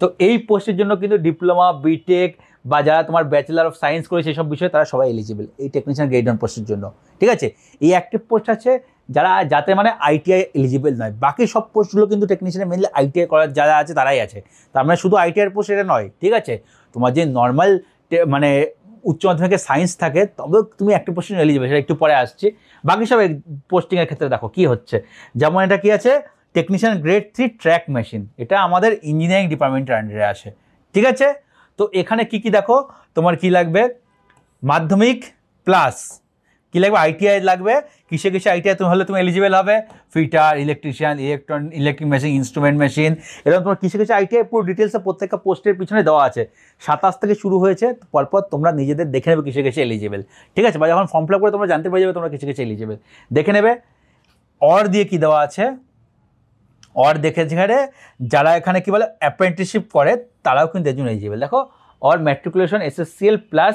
তো এই পোস্টের জন্য কিন্তু ডিপ্লোমা, বিটেক বা যারা তোমার ব্যাচেলার অফ সায়েন্স করেছে এসব বিষয়ে, তারা সবাই এলিজিবল এই টেকনিশিয়ান গ্রেড 1 পোস্টের জন্য, ঠিক আছে। এই অ্যাক্টিভ পোস্ট আছে যাতে মানে ITI এলিজিবল নয়, বাকি সব পোস্টগুলো কিন্তু টেকনিশিয়ানে মেনলি ITI করার যারা আছে তারাই আছে। তার মানে শুধু ITI পোস্ট এটা নয়, ঠিক আছে। তোমার যে নর্মাল মানে উচ্চ মাধ্যমিকে সায়েন্স থাকে, তবে তুমি একটা পোস্টিং এলিজিবল, সেটা একটু পরে আসছি। বাকি সব পোস্টিংয়ের ক্ষেত্রে দেখো কি হচ্ছে, যেমন এটা কি আছে, টেকনিশিয়ান গ্রেড 3 ট্র্যাক মেশিন, এটা আমাদের ইঞ্জিনিয়ারিং ডিপার্টমেন্টের আন্ডারে আসে, ঠিক আছে। তো এখানে কি দেখো, তোমার কি লাগবে? মাধ্যমিক প্লাস কী লাগবে, আইটিআই লাগবে। কিসে কিসে আইটিআই তুমি হলে তুমি এলিজিবল হবে, fitter, electrician, electric machine, instrument machine, এরকম তোমার কিসে কিসে আইটিআই পুরো ডিটেলসে প্রত্যেকটা পোস্টের পিছনে দেওয়া আছে। 27 থেকে শুরু হয়েছে, পরপর তোমরা নিজেদের দেখে নেবে কিসে কিসে এলিজিবল, ঠিক আছে? বা যখন ফর্ম ফিল আপ করে তোমরা জানতে পেরে যাবে তোমরা কিসে কিসে এলিজিবল, দেখে নেবে। অর দিয়ে কী দেওয়া আছে, অর দেখে যেখানে যারা এখানে কী বলে অ্যাপ্রেন্টিসশিপ করে তারাও কিন্তু এর জন্য এলিজিবল। দেখো, or matriculation SSLC plus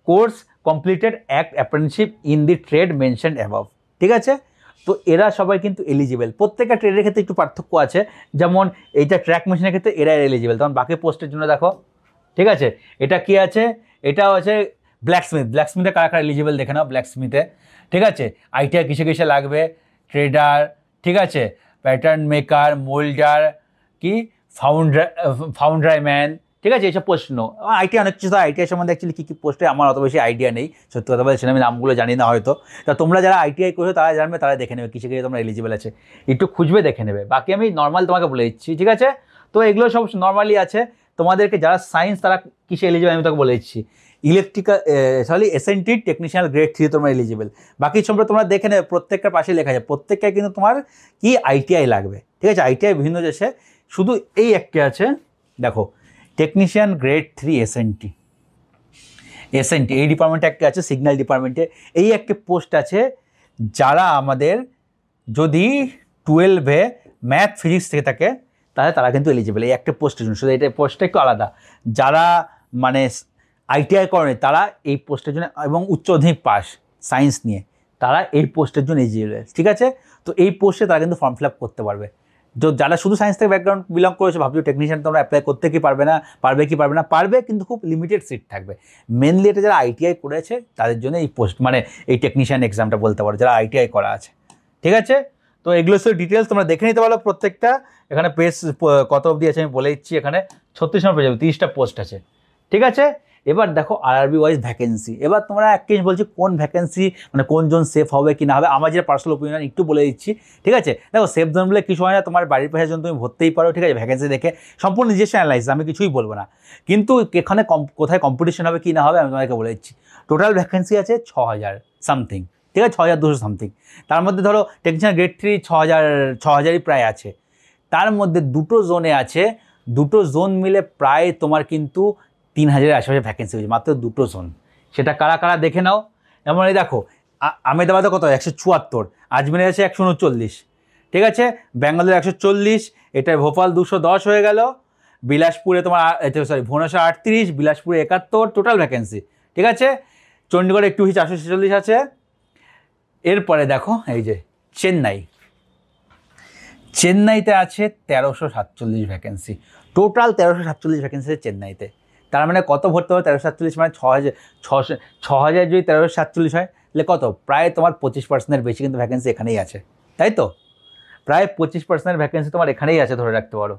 course completed act apprenticeship in the trade mentioned above, ঠিক আছে? তো এরা সবাই কিন্তু এলিজিবল। প্রত্যেকটা ট্রেডের ক্ষেত্রে একটু পার্থক্য আছে, যেমন এইটা ট্র্যাক মেশিনের ক্ষেত্রে এরা এলিজিবল, তখন বাকি পোস্টের জন্য দেখো, ঠিক আছে? এটা কি আছে, এটাও আছে ব্ল্যাকস্মিথ, ব্ল্যাকস্মিথে কারা কারা এলিজিবল দেখে নাও ব্ল্যাকস্মিথে, ঠিক আছে? আইটিআই কিসে কিসে লাগবে, ট্রেডার, ঠিক আছে, প্যাটার্ন মেকার, মোল্ডার, কি ফাউন্ডারম্যান, ঠিক আছে? এইসব প্রশ্ন আইটিআই অনেক কিছু, আইটিআই সম্বন্ধে অ্যাকচুয়ালি কী কী পোস্টে আমার অত বেশি আইডিয়া নেই, সত্যি কথা বলছি, আমি নামগুলো জানি না হয়তো। তা তোমরা যারা আইটিআই করেছো তারা জানবে, তারা দেখে নেবে কিসে কিসে তোমরা এলিজিবল আছে, একটু খুঁজবে দেখে নেবে। বাকি আমি নর্মাল তোমাকে বলে দিচ্ছি, ঠিক আছে? তো এগুলো সব নর্মালি আছে। তোমাদেরকে যারা সায়েন্স তারা কিসে এলিজিবল আমি তোকে বলে দিচ্ছি, ইলেকট্রিক্যাল এসএনটি টেকনিশিয়ান গ্রেড 3 তোমরা এলিজিবল। বাকি সম্পর্কে তোমরা দেখে নেবে, প্রত্যেকটার পাশে লেখা আছে, প্রত্যেকটা কিন্তু তোমার কি আইটিআই লাগবে, ঠিক আছে? আইটিআই বিভিন্ন দেশে, শুধু এই একটা আছে দেখো, টেকনিশিয়ান গ্রেড 3 এসএনটি, এই ডিপার্টমেন্টে একটা আছে, সিগন্যাল ডিপার্টমেন্টে এই একটা পোস্ট আছে। যারা আমাদের যদি 12-এ ম্যাথ ফিজিক্স থেকে থাকে তাহলে তারা কিন্তু এলিজিবল এই একটা পোস্টের জন্য, শুধু এটা পোস্টটা একটু আলাদা। যারা মানে আইটিআই করে তারা এই পোস্টের জন্য, এবং উচ্চ মাধ্যমিক পাস সায়েন্স নিয়ে তারা এই পোস্টের জন্য এলিজিবল, ঠিক আছে? তো এই পোস্টে তারা কিন্তু ফর্ম ফিল আপ করতে পারবে। তো যারা শুধু সায়েন্স থেকে ব্যাকগ্রাউন্ড বিলং করেছে, ভাবছো টেকনিশিয়ান তোমরা অ্যাপ্লাই করতে কি পারবে না, পারবে কিন্তু খুব লিমিটেড সিট থাকবে। মেনলি এটা যারা আইটিআই করেছে তাদের জন্য এই পোস্ট, মানে এই টেকনিশিয়ান এক্সামটা বলতে পারো, যারা আইটিআই করা আছে, ঠিক আছে? তো এগুলো সব ডিটেলস তোমরা দেখে নিতে পারো প্রত্যেকটা। এখানে পেজ কত অবধি আছে আমি বলে দিচ্ছি, এখানে 36 নম্বর পেয়ে যাবে, 30টা পোস্ট আছে, ঠিক আছে? এবার দেখো আরআরবি ওয়াইজ ভ্যাকেন্সি। এবার তোমরা এক জিনিস বলছি, কোন ভ্যাকেন্সি মানে কোন জোন সেফ হবে কি না হবে, আমার যেটা পার্সোনাল ওপিনিয়ন একটু বলে দিচ্ছি, ঠিক আছে? দেখো, সেফ জোন বলে কিছু হয় না, তোমার বাড়ির পাশের জন্য তুমি ভরতেই পারো, ঠিক আছে? ভ্যাকেন্সি দেখে সম্পূর্ণ নিজস্ব অ্যানালাইসিস, আমি কিছুই বলবো না। কিন্তু এখানে কোথায় কম্পিটিশন হবে কি না হবে আমি তোমাকে বলে দিচ্ছি। টোটাল ভ্যাকেন্সি আছে 6000 সামথিং, ঠিক আছে? 6200 সামথিং। তার মধ্যে ধরো টেকনিশিয়ান গ্রেড 3 6000ই প্রায় আছে। তার মধ্যে দুটো জোনে আছে, দুটো জোন মিলে প্রায় তোমার কিন্তু 3000-এর আশেপাশে ভ্যাকেন্সি হয়েছে, মাত্র দুটো জোন। সেটা কারা কারা দেখে নাও। এমন এই দেখো, আহমেদাবাদে কত 174, আজমেরে আছে 139, ঠিক আছে? ব্যাঙ্গালোর 140, এটা ভোপাল 210 হয়ে গেল, বিলাসপুরে তোমার ভুবনেশ্বর 38, বিলাসপুরে 71 টোটাল ভ্যাকেন্সি, ঠিক আছে? চণ্ডীগড়ে একটু 446 আছে। এরপরে দেখো এই যে চেন্নাইতে আছে 1347 ভ্যাকেন্সি, টোটাল 1347 ভ্যাকেন্সি চেন্নাইতে। তার মানে কত ভর্তি হবে, 1347 মানে 6000 যদি 1347 হয় তাহলে কত, প্রায় তোমার 25%-এর বেশি কিন্তু ভ্যাকেন্সি এখানেই আছে, তাই তো? প্রায় 25%-এর ভ্যাকেন্সি তোমার এখানেই আছে, ধরে রাখতে পারো।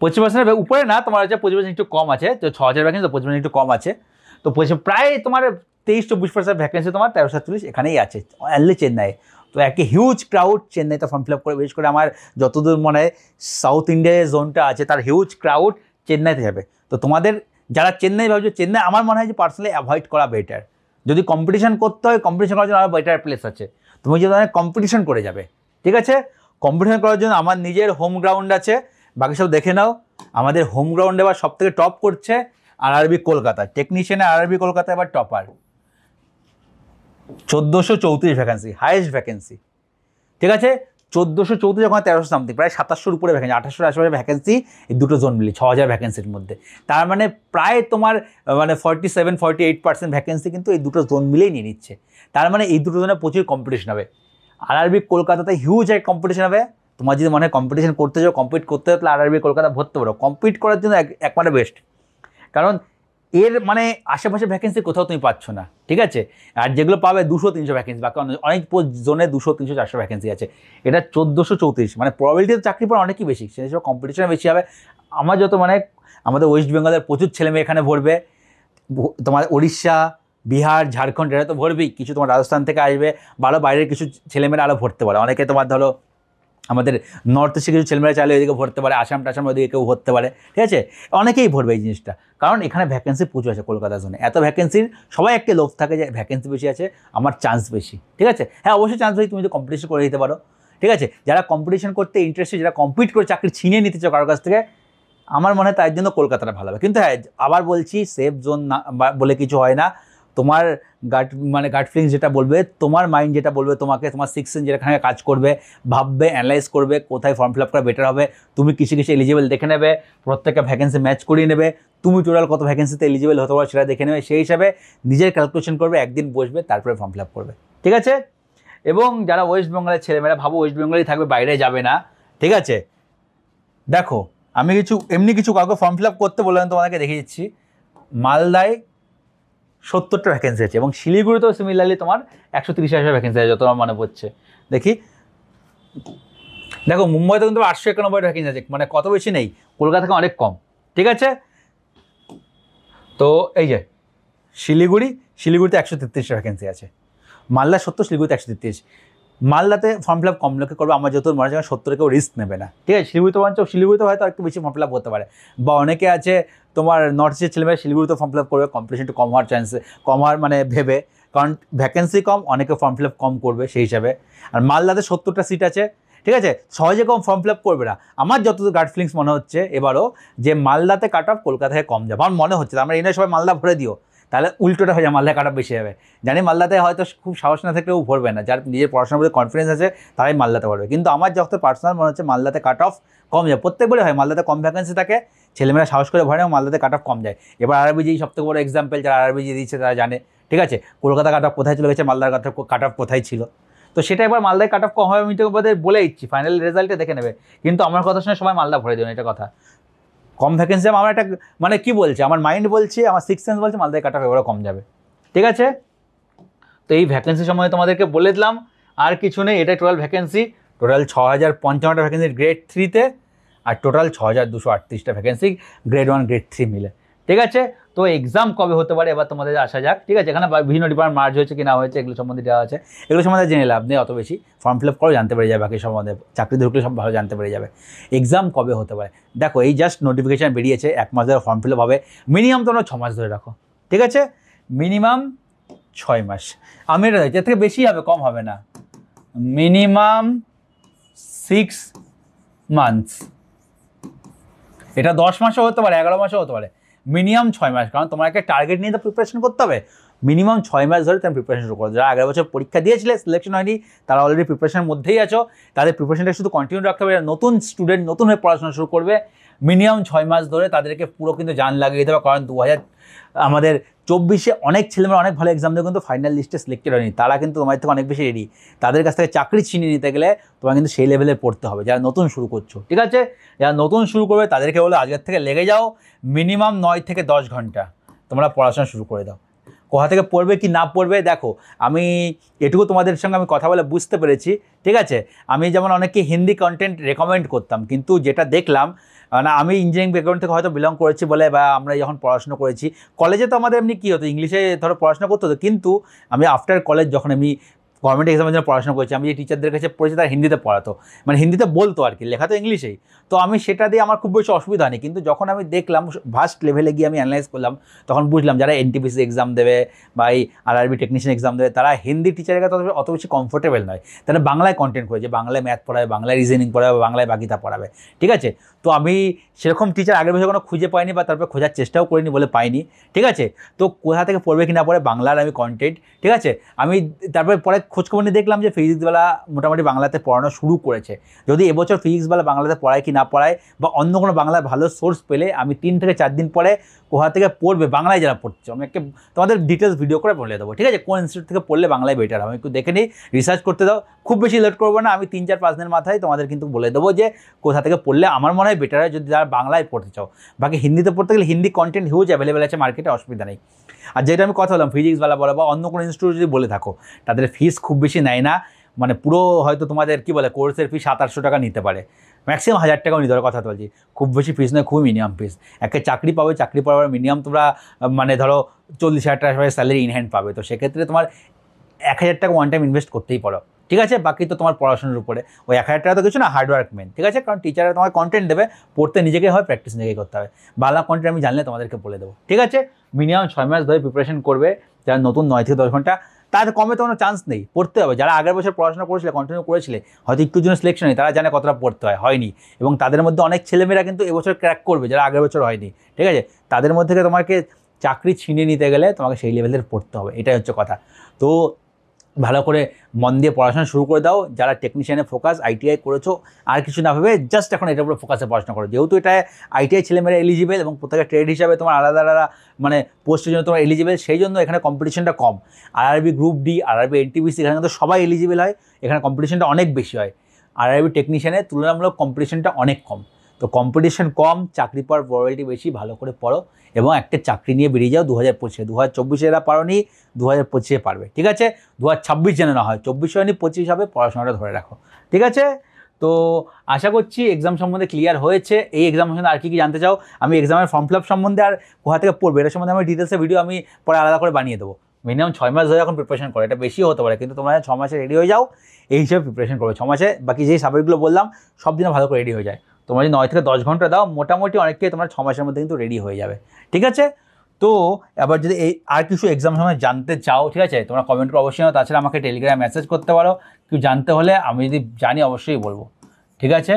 25%-এর উপরে না, তোমার হচ্ছে 25% একটু কম আছে, তো 6000 ভ্যাকেন্সি তো 25% একটু কম আছে, তো প্রায় তোমার 23-24% ভ্যাকেন্সি তোমার 1347 এখানেই আছে অনলি চেন্নাই। তো একটা হিউজ ক্রাউড চেন্নাইতে ফর্ম ফিল আপ করে, বিশেষ করে আমার যতদূর মনে হয় সাউথ ইন্ডিয়ায় জোনটা আছে তার হিউজ ক্রাউড চেন্নাইতে যাবে। তো তোমাদের যারা চেন্নাই ভাবছো, চেন্নাই আমার মনে হয় যে পার্সোনালি অ্যাভয়েড করা বেটার। যদি কম্পিটিশন করতে হয়, কম্পিটিশন করার জন্য আরও বেটার প্লেস আছে, তুমি যদি কম্পিটিশন করে যাবে, ঠিক আছে? কম্পিটিশন করার জন্য আমার নিজের হোম গ্রাউন্ড আছে, বাকি সব দেখে নাও। আমাদের হোম গ্রাউন্ডে এবার সব থেকে টপ করছে আরআরবি কলকাতা, টেকনিশিয়ানে আরআরবি কলকাতা এবার টপার, 1434 ভ্যাকেন্সি, হাইয়েস্ট ভ্যাকেন্সি, ঠিক আছে? 1434 যখন 1300 সামথিং, প্রায় 2700-র উপরে ভ্যাকেন্সি, 2800-এর আশেপাশে ভ্যাকেন্সি এই দুটো জোন মিলি 6000 ভ্যাকেন্সির মধ্যে। তার মানে প্রায় তোমার মানে 47-48% ভ্যাকেন্সি কিন্তু এই দুটো জোন মিলেই নিয়ে নিচ্ছে। তার মানে এই দুটো জোনে প্রচুর কম্পিটিশন হবে। আরআরবি কলকাতাতে হিউজ এক কম্পিটিশন হবে। তোমার যদি মনে হয় কম্পিটিশন করতে যাও, কম্পিট করতে হলে আরআরবি কলকাতা ভরতে পারো, কম্পিট করার জন্য একবারে বেস্ট। কারণ এর মানে আশেপাশে ভ্যাকেন্সি কোথাও তুমি পাচ্ছ না, ঠিক আছে? আর যেগুলো পাবে 200-300 ভ্যাকেন্সি, বাকি অনেক জোনে 200-300-400 ভ্যাকেন্সি আছে। এটা 1434, মানে প্রবাবিলিটি চাকরি পাওয়ার অনেকই বেশি, সেই হিসেবে কম্পিটিশন বেশি হবে। আমার যত মানে আমাদের ওয়েস্ট বেঙ্গলের প্রচুর ছেলেমেয়ে এখানে ভরবে, তোমার উড়িষ্যা, বিহার, ঝাড়খণ্ড এরা তো ভরবেই, কিছু তোমার রাজস্থান থেকে আসবে, ভালো বাইরের কিছু ছেলেমেয়েরা আরও ভরতে পারে। অনেকে তোমার ধরো আমাদের নর্থ ইস্টে কিছু ছেলেমেয়েরা চাইলে ওইদিকে ভরতে পারে, আসাম টাসাম ওইদিকে কেউ ভরতে পারে, ঠিক আছে, অনেকেই ভরবে এই জিনিসটা, কারণ এখানে ভ্যাকেন্সি প্রচুর আছে কলকাতা জোনে। এত ভ্যাকেন্সির সবাই একটা লোভ থাকে যে ভ্যাকেন্সি বেশি আছে, আমার চান্স বেশি, ঠিক আছে। হ্যাঁ অবশ্যই চান্স বেশি, তুমি তো কম্পিটিশন করে দিতে পারো, ঠিক আছে। যারা কম্পিটিশন করতে ইন্টারেস্টেড, যারা কম্পিট করে চাকরি ছিনিয়ে নিতে চাও কারোর কাছ থেকে, আমার মনে হয় তার জন্য কলকাতাটা ভালো হবে। কিন্তু হ্যাঁ আবার বলছি, সেফ জোন না বলে কিছু হয় না। তোমার গাট ফিলিংস যেটা বলবে, তোমার মাইন্ড যেটা বলবে তোমাকে, তোমার সিক্স সেন্স যেখানে কাজ করবে, ভাববে, অ্যানালাইজ করবে কোথায় ফর্ম ফিল আপ করা বেটার হবে, তুমি কিছু এলিজিবল দেখে নেবে, প্রত্যেকটা ভ্যাকেন্সি ম্যাচ করিয়ে নেবে, তুমি টোটাল কত ভ্যাকেন্সিতে এলিজিবল হতে পারো সেটা দেখে নেবে, সেই হিসাবে নিজের ক্যালকুলেশন করবে, একদিন বসবে, তারপরে ফর্ম ফিল আপ করবে, ঠিক আছে। এবং যারা ওয়েস্ট বেঙ্গলের ছেলেমেয়েরা ভাবো ওয়েস্ট বেঙ্গলেই থাকবে, বাইরে যাবে না, ঠিক আছে, দেখো আমি এমনি কিছু কাউকে ফর্ম ফিল আপ করতে বললাম, তোমাদেরকে দেখিয়ে দিচ্ছি। মালদায় 70টা ভ্যাকেন্সি আছে এবং শিলিগুড়িতেও সিমিলারলি তোমার 130,000 ভ্যাকেন্সি আছে যত আমার মনে পড়ছে। দেখো মুম্বাইতে কিন্তু 891 ভ্যাকেন্সি আছে, মানে কত বেশি নেই, কলকাতা থেকে অনেক কম, ঠিক আছে। তো এই যে শিলিগুড়িতে 133টা ভ্যাকেন্সি আছে, মালদা 70, শিলিগুড়িতে 133। মালদাতে ফর্ম ফিল আপ কম লোকে করবে, আমার যত মনে হয় 70 কেউ রিস্ক নেবে না, ঠিক আছে। শিলিগুড়িতে হয়তো একটু বেশি ফর্ম ফিল আপ করতে পারে, বা অনেকে আছে তোমার নর্থ ইস্টের ছেলেমেয়েরা শিলিগুড়িতে ফর্ম ফিল আপ করবে, কম্পিটিশনটা কম হওয়ার চান্সে, কম হওয়ার মানে ভেবে, কারণ ভ্যাকেন্সি কম, অনেকে ফর্ম ফিল আপ কম করবে সেই হিসাবে। আর মালদাতে 70টা সিট আছে, ঠিক আছে, সহজে কম ফর্ম ফিল আপ করবে না। আমার যতদূর গাট ফিলিংস মনে হচ্ছে এবারও যে মালদাতে কাট অফ কলকাতা থেকে কম যাবে, আমার মনে হচ্ছে। আমরা এই নয় সবাই মালদা ভরে দিও, তাহলে উল্টোটা হয়ে যায়, মালদায় কাট অফ বেশি যাবে। জানি মালদাতে হয়তো খুব সাহস না থাকলেও ভরবে না, যার নিজের পড়াশোনার প্রতি কনফিডেন্স আছে তারাই মালদাতে ভরবে, কিন্তু আমার যত পার্সোনাল মনে হচ্ছে মালদাতে কাট অফ কম যায়। প্রত্যেকবারই হয়, মালদাতে কম ভ্যাকেন্সি থাকে, ছেলেমেয়েরা সাহস করে ভরে, মালদাতে কাট অফ কম যায়। এবার আরআরবি সবথেকে বড় এক্সাম্পল, যারা আরআরবি দিচ্ছে তারা জানে, ঠিক আছে, কলকাতা কাট অফ কোথায় চলে গেছে, মালদার কাট অফ কোথায় ছিল। তো সেটা এবার মালদায় কাট অফ কম হবে, আমি তো বলে দিচ্ছি, ফাইনাল রেজাল্টে দেখে নেবে। কিন্তু আমার কথা শুনে সবাই মালদা ভরে দেবেন, এটা কথা। কম ভ্যাকেন্সি আমার একটা মানে কি বলছে, আমার মাইন্ড বলছে, আমার সিক্স সেন্স বলছে মালদায় কাট অফ এবারও কম যাবে, ঠিক আছে। তো এই ভ্যাকেন্সি সম্বন্ধে তোমাদেরকে বলে দিলাম, আর কিছু নেই। এটাই টোটাল ভ্যাকেন্সি, টোটাল 6055টা ভ্যাকেন্সি গ্রেড 3-তে, আর টোটাল 6238টা ভ্যাকেন্সি গ্রেড 1 গ্রেড 3 মিলে, ঠিক আছে। তো এক্সাম কবে হতে পারে এবার তোমাদের আসা যাক, ঠিক আছে। এখানে বিভিন্ন ডিপার্টমেন্ট মার্জ হয়েছে কি না হয়েছে এগুলো সম্বন্ধে দেওয়া আছে, এগুলো সম্বন্ধে জেনে লাভ নেই অত বেশি, ফর্ম ফিল আপ করে জানতে পেরে যাবে, বাকি সম্বন্ধে চাকরি ঢুকলে সব ভালো জানতে পেরে যাবে। এক্সাম কবে হতে পারে দেখো, এই জাস্ট নোটিফিকেশান বেরিয়েছে, 1 মাস ধরে ফর্ম ফিল আপ হবে, মিনিমাম তোমরা 6 মাস ধরে রাখো, ঠিক আছে, মিনিমাম 6 মাস। আমি এটা এর থেকে বেশি হবে, কম হবে না, মিনিমাম 6 মান্থস। এটা 10 মাসও হতে পারে, 11 মাসও হতে পারে, মিনিমাম 6 মাস, কারণ তোমার একটা টার্গেট নিয়ে তো প্রিপারেশন করতে হবে। মিনিমাম 6 মাস ধরে তুমি প্রিপারেশন শুরু করো। যারা আগের বছর পরীক্ষা দিয়েছিলে, সিলেকশন হয়নি, তারা অলরেডি প্রিপারেশনের মধ্যেই আছো, তাদের প্রিপারেশনটা শুধু কন্টিনিউ রাখতে হবে। নতুন স্টুডেন্ট নতুন হয়ে পড়াশোনা শুরু করবে, মিনিমাম 6 মাস ধরে তাদেরকে পুরো কিন্তু জান লাগিয়ে দিতে হবে। কারণ 2024-এ অনেক ছেলেমেয়েরা অনেক ভালো এক্সাম দিয়ে কিন্তু ফাইনাল লিস্টে সিলেক্টেড হয়নি, তারা কিন্তু তোমার থেকে অনেক বেশি রেডি। তাদের কাছ থেকে চাকরি ছিনিয়ে নিতে গেলে তোমার কিন্তু সেই লেভেলে পড়তে হবে, যারা নতুন শুরু করছো, ঠিক আছে। যারা নতুন শুরু করবে তাদেরকে বলে আজকের থেকে লেগে যাও, মিনিমাম 9 থেকে 10 ঘন্টা তোমরা পড়াশোনা শুরু করে দাও। কোথা থেকে পড়বে কি না পড়বে দেখো, আমি এটুকু তোমাদের সঙ্গে আমি কথা বলে বুঝতে পেরেছি, ঠিক আছে। আমি যেমন অনেককে হিন্দি কন্টেন্ট রেকমেন্ড করতাম, কিন্তু যেটা দেখলাম, না আমি ইঞ্জিনিয়ারিং ব্যাকগ্রাউন্ড থেকে হয়তো বিলং করেছি বলে, বা আমরা যখন পড়াশোনা করেছি কলেজে, তো আমাদের এমনি কী হতো, ইংলিশে ধরো পড়াশোনা করতে হতো, কিন্তু আমি আফটার কলেজ যখন আমি গভর্নমেন্ট এক্সামের জন্য পড়াশোনা করেছি, আমি যে টিচারদের কাছে পড়েছি তারা হিন্দিতে পড়াতো, মানে হিন্দিতে বলতো আর কি, লেখা তো ইংলিশেই। তো আমি সেটা দিয়ে আমার খুব বেশি অসুবিধা নেই, কিন্তু যখন আমি দেখলাম ভাস্ট লেভেলে গিয়ে আমি অ্যানালাইজ করলাম, তখন বুঝলাম যারা এনটিপিসি এক্সাম দেবে বা এই আরআরবি টেকনিশিয়ান এক্সাম দেবে, তারা হিন্দি টিচারের কাছে অত বেশি কমফোর্টেবল নয়, তারা বাংলায় কন্টেন্ট করেছে, বাংলায় ম্যাথ পড়াবে, বাংলায় রিজনিং পড়াবে, বাংলায় বাকিটা পড়াবে, ঠিক আছে। তো আমি সেরকম টিচার আগের বছর কোনো খুঁজে পাইনি, বা তারপরে খোঁজার চেষ্টাও করিনি বলে পাইনি, ঠিক আছে। তো কোথা থেকে পড়বে কি না পড়ে বাংলার আমি কন্টেন্ট, ঠিক আছে। আমি তারপরে পরে খোঁজখবর নিয়ে দেখলাম যে ফিজিক্সওয়ালা মোটামুটি বাংলাতে পড়ানো শুরু করেছে। যদি এবছর ফিজিক্সওয়ালা বাংলাতে পড়ায় কি না পড়ায়, বা অন্য কোনো বাংলায় ভালো সোর্স পেলে, আমি 3 থেকে 4 দিন পরে কোথা থেকে পড়বে বাংলায় যারা পড়ছে, আমি একটা তোমাদের ডিটেলস ভিডিও করে বলে দেবো, ঠিক আছে। কোন ইনস্টিটিউট থেকে পড়লে বাংলায় বেটার হবে একটু দেখে নিই, রিসার্চ করতে দাও, খুব বেশি লেট করবো না, আমি 3-4-5 দিনের মাথায় তোমাদের কিন্তু বলে দেবো যে কোথা থেকে পড়লে আমার মনে হয় বেটার হয়, যদি যারা বাংলায় পড়তে চাও। বাকি হিন্দিতে পড়তে গেলে হিন্দি কন্টেন্ট হিউজ অ্যাভেলেবেল আছে মার্কেটে, অসুবিধা নেই। আর যেটা আমি কথা বললাম ফিজিক্সওয়ালা বলো বা অন্য কোনো ইনস্টিটিউট যদি বলে থাকো, তাদের ফিস খুব বেশি নেয় না, মানে পুরো হয়তো তোমাদের কী বলে কোর্সের ফি 700-800 টাকা নিতে পারে, ম্যাক্সিমাম 1000 টাকাও নিতে পারে, কথা বলছি, খুব বেশি ফিস নয়, খুবই মিনিমাম ফিস। একটা চাকরি পাবে, চাকরি পাওয়ার মিনিমাম তোমরা মানে ধরো 40,000 টাকা স্যালারি ইন হ্যান্ড পাবে, তো সেক্ষেত্রে তোমার 1000 টাকা ওয়ান টাইম ইনভেস্ট করতেই পারো, ঠিক আছে? বাকি তো তোমার পড়াশোনার উপরে, ওই 1,000 টাকা তো কিছু না, হার্ডওয়ার্ক মেন, ঠিক আছে? কারণ টিচাররা তোমার কন্টেন্ট দেবে, পড়তে নিজেকে হয়, প্র্যাকটিস নিজেকে করতে হবে। বাংলা কন্টেন্ট আমি জানলে তোমাদেরকে বলে দেবো, ঠিক আছে? মিনিমাম 6 মাস ধরে প্রিপারেশন করবে, যারা নতুন 9 থেকে 10 ঘন্টা, তার কমে তো কোনো চান্স নেই, পড়তে হবে। যারা আগের বছর পড়াশোনা করেছিলে, কন্টিনিউ করেছিলে, হয়তো একটু জন্য সিলেকশন নেই, তারা জানে কতটা পড়তে হয়নি, এবং তাদের মধ্যে অনেক ছেলেমেয়েরা কিন্তু এবছর ক্র্যাক করবে, যারা আগের বছর হয়নি, ঠিক আছে? তাদের মধ্যে থেকে তোমাকে চাকরি ছিনিয়ে নিতে গেলে তোমাকে সেই লেভেলের পড়তে হবে, এটাই হচ্ছে কথা। তো ভালো করে মন দিয়ে পড়াশোনা শুরু করে দাও। যারা টেকনিশিয়ানে ফোকাস, আইটিআই করেছো, আর কিছু না ভেবে জাস্ট এখন এটার উপরে ফোকাসে পড়াশোনা করো, যেহেতু এটা আইটিআই ছেলেমেয়েরা এলিজিবেল, এবং প্রত্যেকটা ট্রেড হিসাবে তোমার আলাদা আলাদা মানে পোস্টের জন্য তোমার এলিজিবেল, সেই জন্য এখানে কম্পিটিশনটা কম। RRB group D, RRB NTPC, এখানে কিন্তু সবাই এলিজিবেল হয়, এখানে কম্পিটিশনটা অনেক বেশি হয়। আরআরবি টেকনিশিয়ানের তুলনামূলক কম্পিটিশনটা অনেক কম। তো কম্পিটিশন কম, চাকরি পাওয়ার প্রবাবিলিটি বেশি, ভালো করে পড়ো এবং একটা চাকরি নিয়ে বেরিয়ে যাও 2025-এ। 2024-এ এরা পারোনি, 2025-এ পারবে, ঠিক আছে? 2026 যেন না হয়, 24 হয়নি 25 হবে, পড়াশোনাটা ধরে রাখো, ঠিক আছে? তো আশা করছি এক্সাম সম্বন্ধে ক্লিয়ার হয়েছে। এই এক্সাম সম্বন্ধে আর কি জানতে চাও, আমি এক্সামের ফর্ম ফিল আপ সম্বন্ধে আর কোথা থেকে পড়বে এটা সম্বন্ধে আমি ডিটেলসে ভিডিও আমি পরে আলাদা করে বানিয়ে দেবো। মিনিমাম 6 মাস ধরে এখন প্রিপারেশন করো, এটা বেশিও হতে পারে, কিন্তু তোমরা 6 মাসে রেডি হয়ে যাও, এই হিসেবে প্রিপারেশন করবে। 6 মাসে বাকি যেই সাবজেক্টগুলো বললাম সব দিনে ভালো করে রেডি হয়ে যায়। তোমরা যদি 9 থেকে 10 ঘন্টা দাও, মোটামুটি অনেকটাই তোমরা 6 মাসের মধ্যে কিন্তু রেডি হয়ে যাবে, ঠিক আছে? তো এবার যদি এই আর কিছু এক্সাম সময় জানতে চাও, ঠিক আছে, তোমরা কমেন্ট করে অবশ্যই নাও। তাছাড়া আমাকে টেলিগ্রামে মেসেজ করতে পারো, কিছু জানতে হলে আমি যদি জানি অবশ্যই বলবো, ঠিক আছে?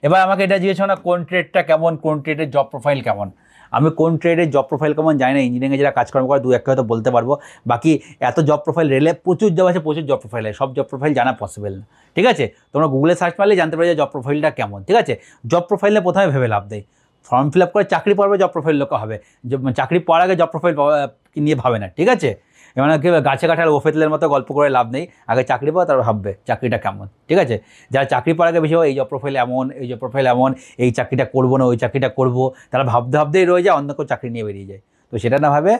এবার আমাকে এটা জিজ্ঞেস না, কোন ট্রেডটা কেমন, কোন ট্রেডের জব প্রোফাইল কেমন। আমি কোন ট্রেডের জব প্রোফাইল কেমন জানি না, ইঞ্জিনিয়ারিংয়ে যারা কাজকর্ম করে 2-1 হয়তো বলতে পারবো। বাকি এত জব প্রোফাইল, রেলে প্রচুর জব আছে, প্রচুর জব প্রোফাইল হয়, সব জব প্রোফাইল জানা পসিবল না, ঠিক আছে? তোমরা গুগলে সার্চ মারলে জানতে পারবে যে জব প্রোফাইলটা কেমন, ঠিক আছে? জব প্রোফাইলে প্রথমে ভেবে লাভ দেয়, ফর্ম ফিল আপ করে চাকরি পাবে জব প্রোফাইল লোক হবে, চাকরি পাওয়ার আগে জব প্রোফাইল নিয়ে ভাবে না, ঠিক আছে? মানে কি গাছে কাঠাল ওফেতলের মতো গল্প করে লাভ নেই, আগে চাকরি পাও তারপর ভাববে চাকরিটা কেমন, ঠিক আছে? যারা চাকরি পাওয়ার আগে বেশি এই জব প্রোফাইল এমন, এই জব প্রোফাইল এমন, এই চাকরিটা করবো না ওই চাকরিটা করবো, তারা ভাবতেই রয়ে যায়, অন্য কেউ চাকরি নিয়ে বেরিয়ে যায়। তো সেটা না ভাবে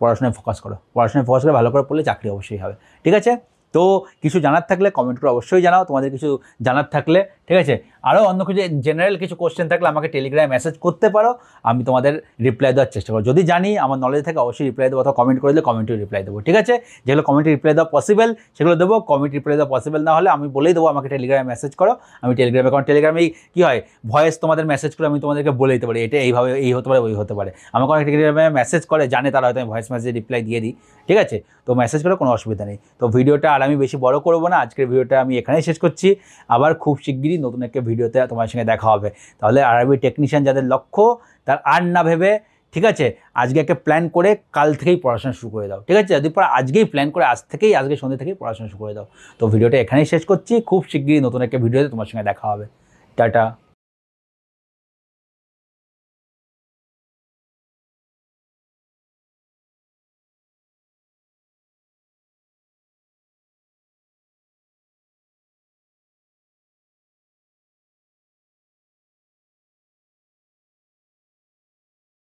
পড়াশোনায় ফোকাস করো, পড়াশোনায় ফোকাস করে ভালো করে পড়লে চাকরি অবশ্যই হবে, ঠিক আছে? তো কিছু জানার থাকলে কমেন্ট করে অবশ্যই জানাও, তোমাদের কিছু জানার থাকলে, ঠিক আছে? আরও অন্য কিছু জেনারেল কিছু কোশ্চেন থাকলে আমাকে টেলিগ্রামে মেসেজ করতে পারো, আমি তোমাদের রিপ্লাই দেওয়ার চেষ্টা করব। যদি জানি, আমার নলেজ থাকে, অবশ্যই রিপ্লাই দেবো, অথবা কমেন্ট করে দিলে কমেন্টে রিপ্লাই দেবো, ঠিক আছে? যেগুলো কমেন্টে রিপ্লাই দেওয়া পসিবল সেগুলো দেবো, কমেন্ট রিপ্লাই দেওয়া পসিবল না হলে আমি বলেই দেবো আমাকে টেলিগ্রামে মেসেজ করো, আমি টেলিগ্রামে, কারণ টেলিগ্রামেই কী হয়, ভয়েস তোমাদের মেসেজ করে আমি তোমাদেরকে বলে দিতে পারি, এটা এইভাবে এই হতে পারে ওই হতে পারে। আমাকে অনেক টেলিগ্রামে মেসেজ করে, জানে তারা, হয়তো আমি ভয়েস মেসেজে রিপ্লাই দিয়ে দিই, ঠিক আছে? তো মেসেজ করে কোনো অসুবিধা নেই। তো ভিডিওটা আর আমি বেশি বড় করবো না, আজকের ভিডিওটা আমি এখানেই শেষ করছি। আবার খুব শিগগিরই নতুন একটা ভিডিওতে তোমার সঙ্গে দেখা হবে। তাহলে আরআরবি টেকনিশিয়ান যাদের লক্ষ্য, তার আর না ভেবে, ঠিক আছে, আজকে একটা প্ল্যান করে কাল থেকেই পড়াশোনা শুরু করে দাও, ঠিক আছে? যদি আজকেই প্ল্যান করে আজকে সন্ধ্যে থেকেই পড়াশোনা শুরু করে দাও। তো ভিডিওটা এখানেই শেষ করছি, খুব শিগগিরই নতুন একটা ভিডিওতে তোমার সঙ্গে দেখা হবে। টাটা।